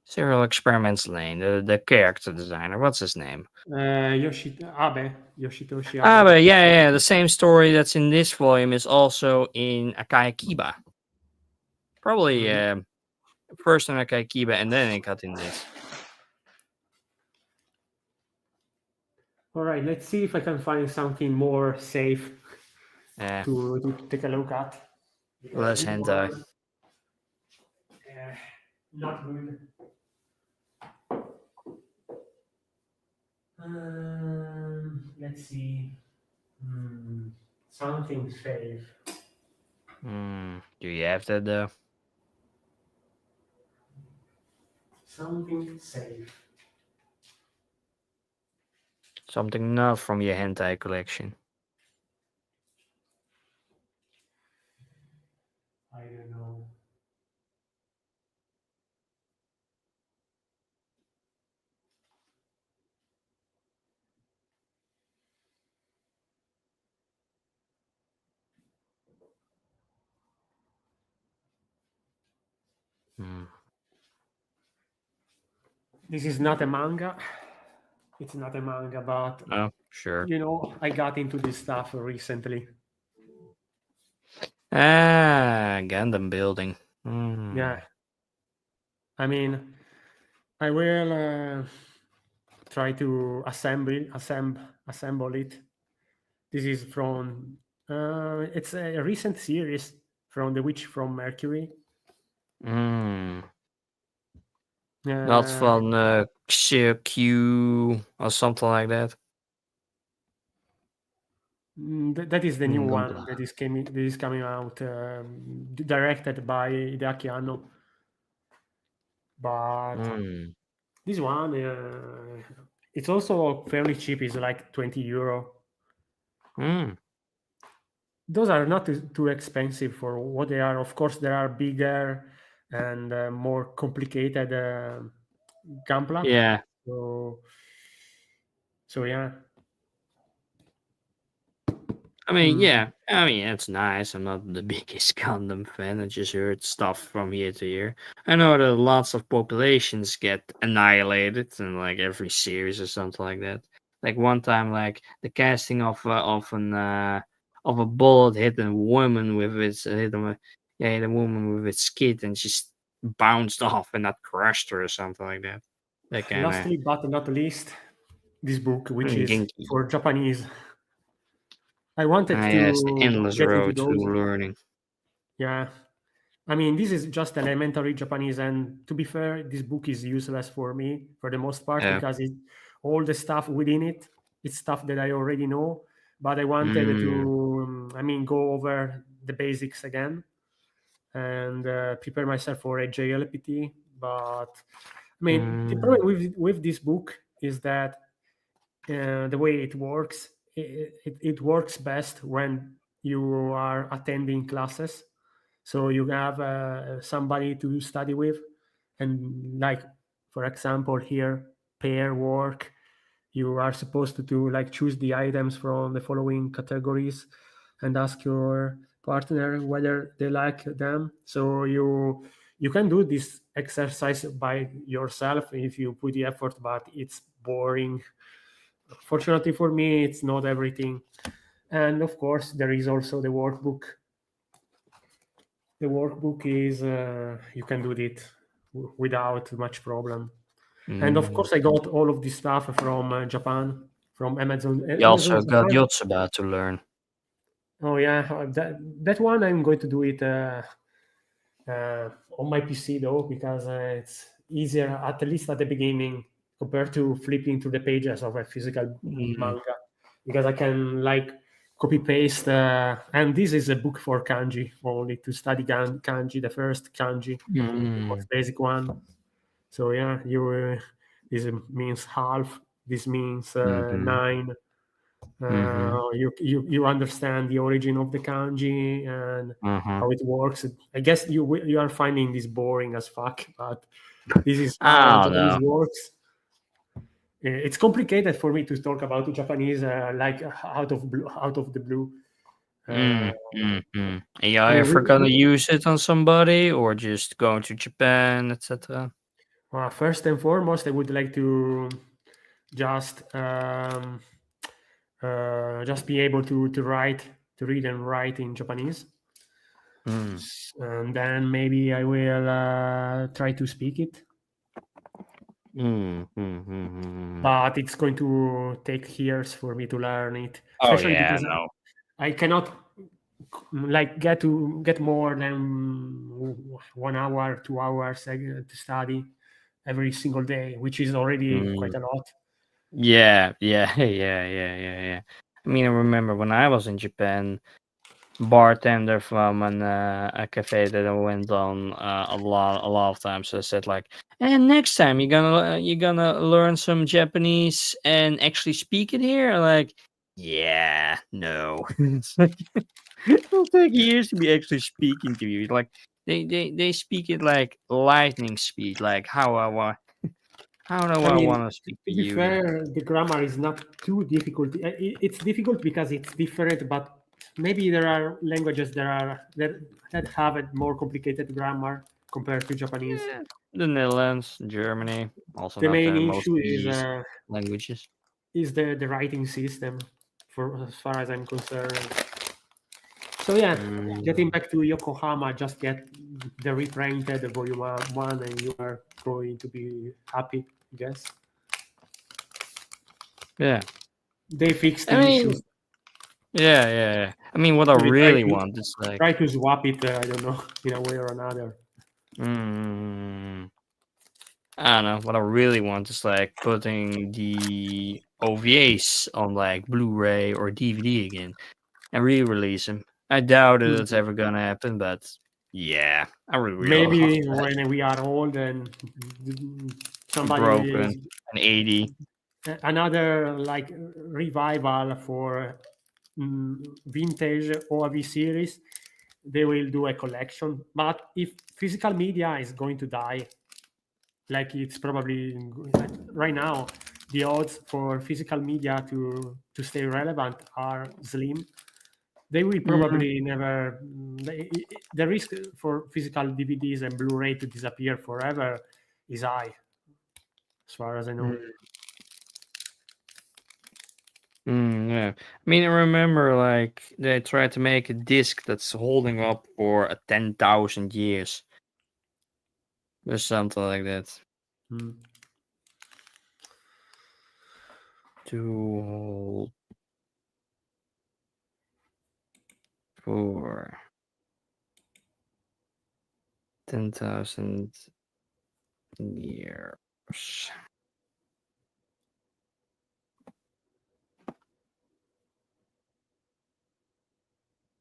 Speaker 1: Serial Experiments Lane, the character designer. What's his name?
Speaker 2: Yoshitoshi
Speaker 1: Ah,
Speaker 2: Abe.
Speaker 1: but yeah, the same story that's in this volume is also in Akai Kiba. Probably first in Akai Kiba and then it got in this.
Speaker 2: All right, let's see if I can find something more safe
Speaker 1: Yeah,
Speaker 2: to take a look at.
Speaker 1: less
Speaker 2: This
Speaker 1: hentai.
Speaker 2: one, not good. Let's see. Something safe.
Speaker 1: Do you have that though?
Speaker 2: Something safe.
Speaker 1: Something not from your hentai collection.
Speaker 2: I don't know. This is not a manga. It's not a manga, but
Speaker 1: Oh, sure.
Speaker 2: I got into this stuff recently.
Speaker 1: Gundam building.
Speaker 2: Yeah. I mean, I will try to assemble it. This is from it's a recent series from The Witch from Mercury.
Speaker 1: Not from Q or something like that.
Speaker 2: That is the new one
Speaker 1: Gundam.
Speaker 2: that is coming out, directed by Hideaki Anno. But this one, it's also fairly cheap. It's like €20. Those are not too expensive for what they are. Of course, there are bigger and more complicated Gunpla.
Speaker 1: Yeah.
Speaker 2: So yeah.
Speaker 1: I mean, yeah. I mean, it's nice. I'm not the biggest Gundam fan. I just heard stuff from year to year. I know that lots of populations get annihilated in like every series or something like that. Like one time, like the casting of a bullet hit a woman with its hit a woman with its kid, and she bounced off and that crushed her or something like that. That kind of.
Speaker 2: Lastly, but not least, this book, which is
Speaker 1: Genki.
Speaker 2: for Japanese. I wanted to
Speaker 1: it's the endless
Speaker 2: get
Speaker 1: road
Speaker 2: into
Speaker 1: to
Speaker 2: those.
Speaker 1: learning.
Speaker 2: Yeah. I mean, this is just elementary Japanese, and to be fair, this book is useless for me for the most part because all the stuff within it, it's stuff that I already know. But I wanted to, go over the basics again and prepare myself for a JLPT. But I mean, the problem with this book is that the way it works, it works best when you are attending classes. So you have somebody to study with, and like, for example, here, pair work, you are supposed to like choose the items from the following categories and ask your partner whether they like them. So you can do this exercise by yourself if you put the effort, but it's boring. Fortunately for me, it's not everything. And of course, there is also the workbook. The workbook is you can do it without much problem. And of course, I got all of this stuff from Japan, from Amazon.
Speaker 1: You also
Speaker 2: Amazon
Speaker 1: got
Speaker 2: Japan.
Speaker 1: Yotsuba to learn.
Speaker 2: Oh yeah, that one I'm going to do it on my PC though, because it's easier, at least at the beginning, compared to flipping through the pages of a physical manga, because I can like copy paste. And this is a book for kanji only, to study kanji, the first kanji, the most basic one. So yeah, this means half. This means 9. You understand the origin of the kanji and how it works. I guess you are finding this boring as fuck, but this is how
Speaker 1: I don't
Speaker 2: Japanese
Speaker 1: know.
Speaker 2: works. It's complicated for me to talk about Japanese like out of the blue.
Speaker 1: Are you
Speaker 2: I mean,
Speaker 1: ever gonna use it on somebody, or just going to Japan, etc.?
Speaker 2: First and foremost, I would like to just be able to read and write in Japanese. And then maybe I will try to speak it. But it's going to take years for me to learn it, especially because I cannot like get more than 1 hour, 2 hours to study every single day, which is already quite a lot.
Speaker 1: Yeah. I mean, I remember when I was in Japan, bartender from a cafe that I went on a lot of times. So I said like, and next time you're gonna learn some Japanese and actually speak it here. Like, yeah, no, it's like it'll take years to be actually speaking to you. Like they speak it like lightning speed. Like how do
Speaker 2: I
Speaker 1: I
Speaker 2: mean,
Speaker 1: want to speak
Speaker 2: to
Speaker 1: to
Speaker 2: be
Speaker 1: you?
Speaker 2: fair, the grammar is not too difficult. It's difficult because it's different, but maybe there are languages that have a more complicated grammar compared to Japanese.
Speaker 1: Yeah, the Netherlands, Germany, also
Speaker 2: The
Speaker 1: not
Speaker 2: main
Speaker 1: the most
Speaker 2: issue
Speaker 1: easy languages.
Speaker 2: is the writing system, for as far as I'm concerned. So yeah, getting back to Yokohama, just get the reprinted volume 1 and you are going to be happy, I guess.
Speaker 1: Yeah.
Speaker 2: They fixed the
Speaker 1: I mean,
Speaker 2: issues.
Speaker 1: yeah. I mean, what I
Speaker 2: Maybe
Speaker 1: really want is like,
Speaker 2: try to swap it, I don't know, in a way or another.
Speaker 1: I don't know. What I really want is like putting the OVAs on like Blu-ray or DVD again and re-release them. I doubt it's ever gonna happen, but yeah, I really
Speaker 2: Maybe
Speaker 1: love that.
Speaker 2: when we are old and somebody
Speaker 1: Broken
Speaker 2: is
Speaker 1: and 80.
Speaker 2: another like revival for vintage OAV series, they will do a collection. But if physical media is going to die, like it's probably right now, the odds for physical media to stay relevant are slim. They will probably never. The risk for physical DVDs and Blu-ray to disappear forever is high, as far as I know.
Speaker 1: Yeah. I mean, I remember like they tried to make a disc that's holding up for 10,000 years. Or something like that. To hold for 10,000 years.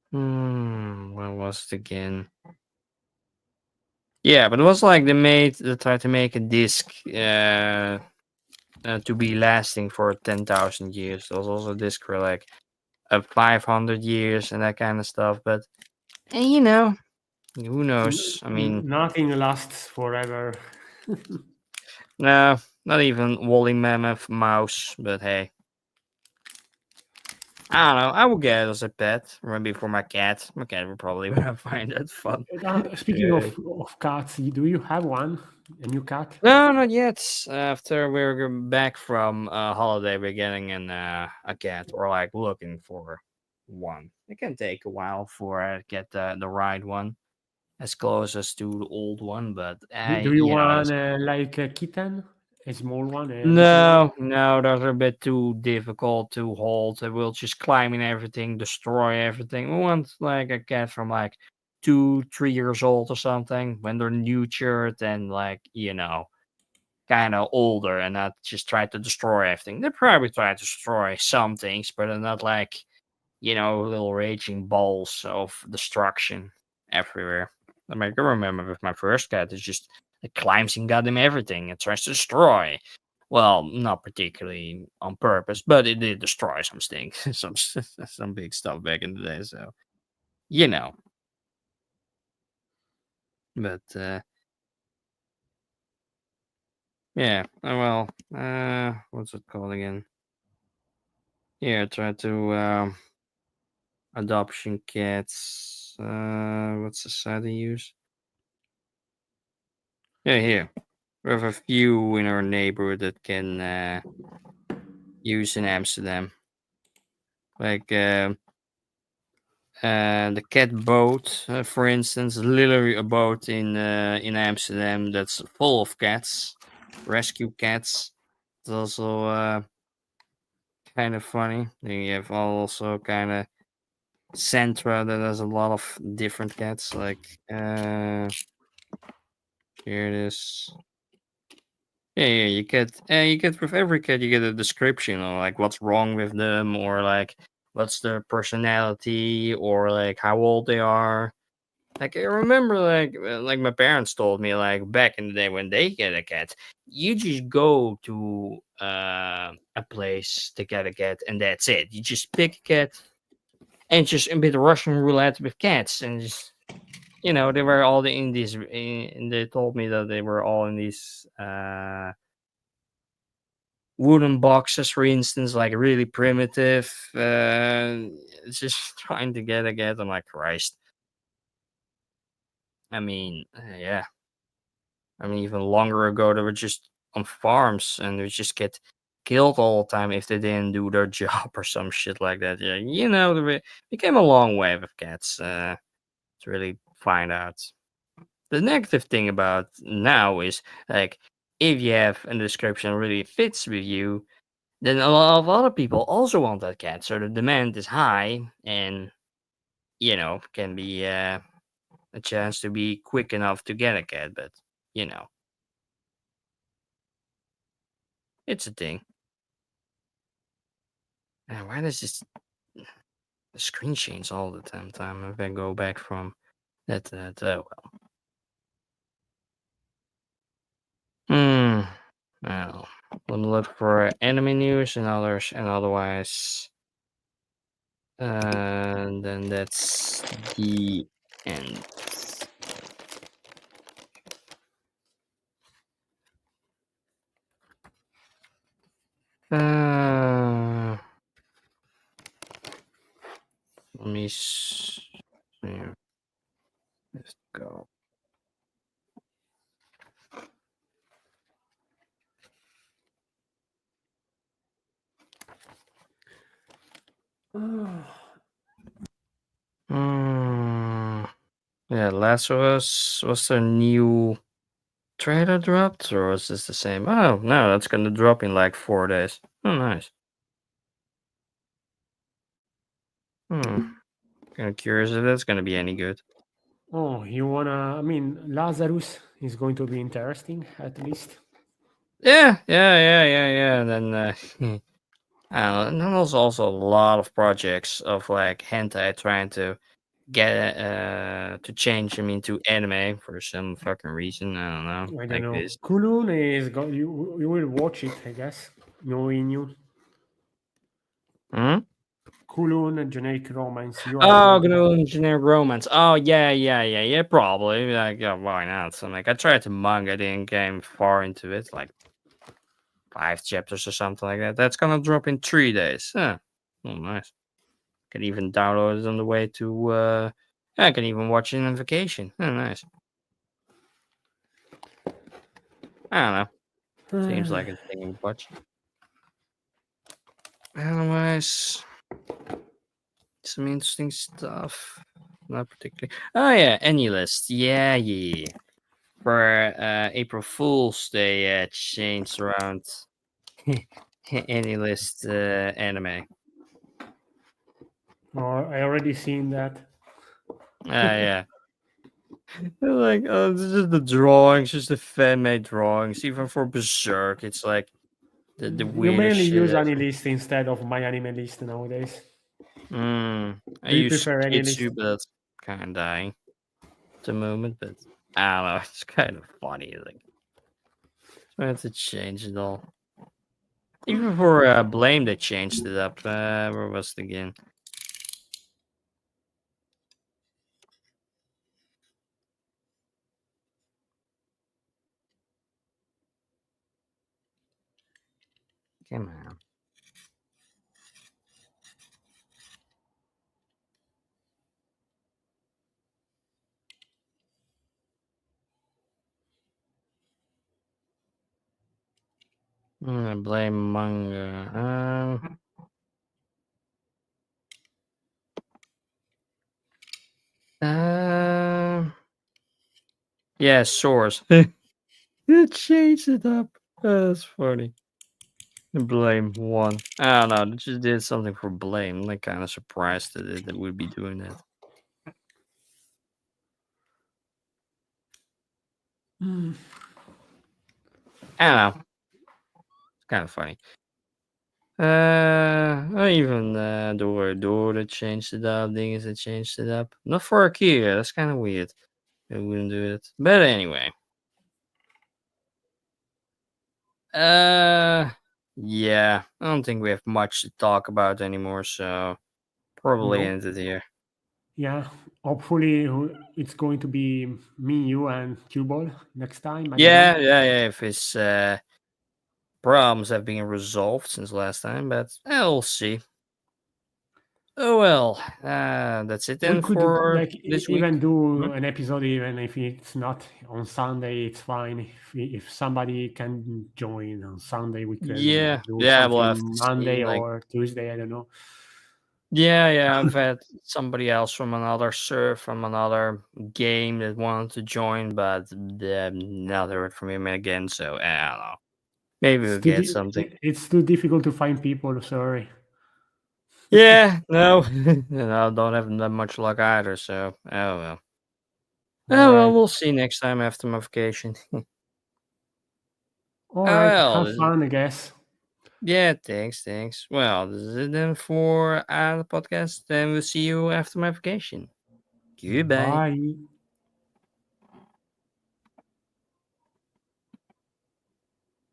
Speaker 1: What was it again? Yeah, but it was like they tried to make a disc to be lasting for 10,000 years. There's also discs for like 500 years and that kind of stuff. But you know, who knows? I mean,
Speaker 2: Nothing lasts forever.
Speaker 1: no, not even woolly mammoth mouse. But hey, I don't know. I would get it as a pet, maybe for my cat. My cat would probably find that fun.
Speaker 2: Speaking
Speaker 1: Yeah.
Speaker 2: of cats, do you have one? A new cat?
Speaker 1: No, not yet. After we're back from holiday, we're getting a cat or like looking for one. It can take a while for I get the right one as close as to the old one, but
Speaker 2: Do you
Speaker 1: you know,
Speaker 2: want like a kitten? A small one? A little one?
Speaker 1: no, those are a bit too difficult to hold. They will just climb in everything, destroy everything. We want like a cat from like 2, 3 years old or something when they're nurtured and like kind of older and not just try to destroy everything. They probably try to destroy some things, but they're not like little raging balls of destruction everywhere. I mean, I can remember with my first cat, it climbs and got him everything. It tries to destroy. Well, not particularly on purpose, but it did destroy some things, some big stuff back in the day. So, you know. But yeah. What's it called again? Yeah, try to adoption cats. What's the site they use? Yeah, here. We have a few in our neighborhood that can use in Amsterdam. Like the cat boat, for instance, literally a boat in Amsterdam that's full of cats, rescue cats. It's also kind of funny. Then you have also kind of Centra that has a lot of different cats. Like here it is. Yeah, you get with every cat you get a description of like what's wrong with them or like what's their personality or like how old they are. Like I remember like my parents told me like back in the day when they get a cat, you just go to a place to get a cat and that's it. You just pick a cat and just a bit Russian roulette with cats and just they were all in these and they told me that they were all in these wooden boxes, for instance, like really primitive. Just trying to get a cat. I'm like, Christ. I mean, yeah. I mean, even longer ago, they were just on farms and they would just get killed all the time if they didn't do their job or some shit like that. Yeah, they came a long way with cats to really find out. The negative thing about now is like if you have a description really fits with you, then a lot of other people also want that cat. So the demand is high and can be a chance to be quick enough to get a cat, but it's a thing. And why does the screen change all the time if I go back from that well. Well, let me look for anime news and others, and otherwise, and then that's the end. Let me see. Let's go. Yeah, Last of Us, was there new trailer dropped, or is this the same? Oh, no, that's gonna drop in like 4 days. Oh, nice. Kind of curious if that's gonna be any good.
Speaker 2: Oh, you wanna? I mean, Lazarus is going to be interesting at least.
Speaker 1: Yeah. And then I don't know, and then there's also a lot of projects of like hentai trying to get to change them into anime for some fucking reason. I don't know.
Speaker 2: I don't
Speaker 1: Like
Speaker 2: know.
Speaker 1: this.
Speaker 2: Kulun is you will watch it, I guess. Knowing you.
Speaker 1: Hmm?
Speaker 2: Kulun generic romance. You
Speaker 1: Oh,
Speaker 2: are
Speaker 1: GNU generic romance. Oh yeah. Probably. Like, yeah, why not? So like, I tried the manga, didn't get far into it, like 5 chapters or something like that. That's gonna drop in 3 days. Huh. Oh, nice. Can even download it on the way to. I can even watch it on vacation. Oh, nice. I don't know. Seems like a thing to watch. Otherwise, some interesting stuff. Not particularly. Oh yeah, any list. Yeah. For April Fool's, they changed around any list anime.
Speaker 2: Oh, I already seen that.
Speaker 1: Yeah. They're like, oh, this is the drawings, just the fan-made drawings. Even for Berserk, it's like the
Speaker 2: You
Speaker 1: weirdest
Speaker 2: mainly
Speaker 1: shit
Speaker 2: use
Speaker 1: ever.
Speaker 2: AniList instead of my anime list nowadays.
Speaker 1: I
Speaker 2: Do you
Speaker 1: use
Speaker 2: prefer
Speaker 1: Kitsu,
Speaker 2: AniList?
Speaker 1: but that's kind of dying at the moment. But I don't know, it's kind of funny. Like, so I have to change it all. Even for Blame, they changed it up. Where was it again? Come on. Blame manga. Yeah, source. It changed it up. That's funny. Blame one. I don't know. They just did something for Blame. I'm like kind of surprised that it would be doing that. I don't know. It's kind of funny. Even Dora changed it up. Things that changed it up. Not for Akira. That's kind of weird. They wouldn't do it. But anyway. Yeah. I don't think we have much to talk about anymore. So probably
Speaker 2: No.
Speaker 1: end it here.
Speaker 2: Yeah. Hopefully it's going to be me, you, and Q-Ball next time. I don't
Speaker 1: Yeah.
Speaker 2: know.
Speaker 1: If his problems have been resolved since last time, but we'll see. Oh well, that's it
Speaker 2: We
Speaker 1: then
Speaker 2: could
Speaker 1: for
Speaker 2: like
Speaker 1: this week.
Speaker 2: even
Speaker 1: Hmm?
Speaker 2: do an episode even if it's not on Sunday. It's fine. If somebody can join on Sunday, we can
Speaker 1: Yeah,
Speaker 2: do
Speaker 1: we'll have
Speaker 2: something
Speaker 1: to see.
Speaker 2: Monday
Speaker 1: Like,
Speaker 2: or Tuesday. I don't know.
Speaker 1: I've had somebody else from another from another game that wanted to join, but not heard from him again. So I don't know. Maybe
Speaker 2: It's
Speaker 1: we'll get something.
Speaker 2: it's too difficult to find people. Sorry.
Speaker 1: Yeah, no, I don't have that much luck either. So oh well.
Speaker 2: All
Speaker 1: Oh well,
Speaker 2: right.
Speaker 1: we'll see next time after my vacation.
Speaker 2: All
Speaker 1: Oh
Speaker 2: right.
Speaker 1: well,
Speaker 2: Have fun, I guess.
Speaker 1: yeah, thanks. Well, this is it then for the podcast. Then we'll see you after my vacation. Goodbye.
Speaker 2: Bye.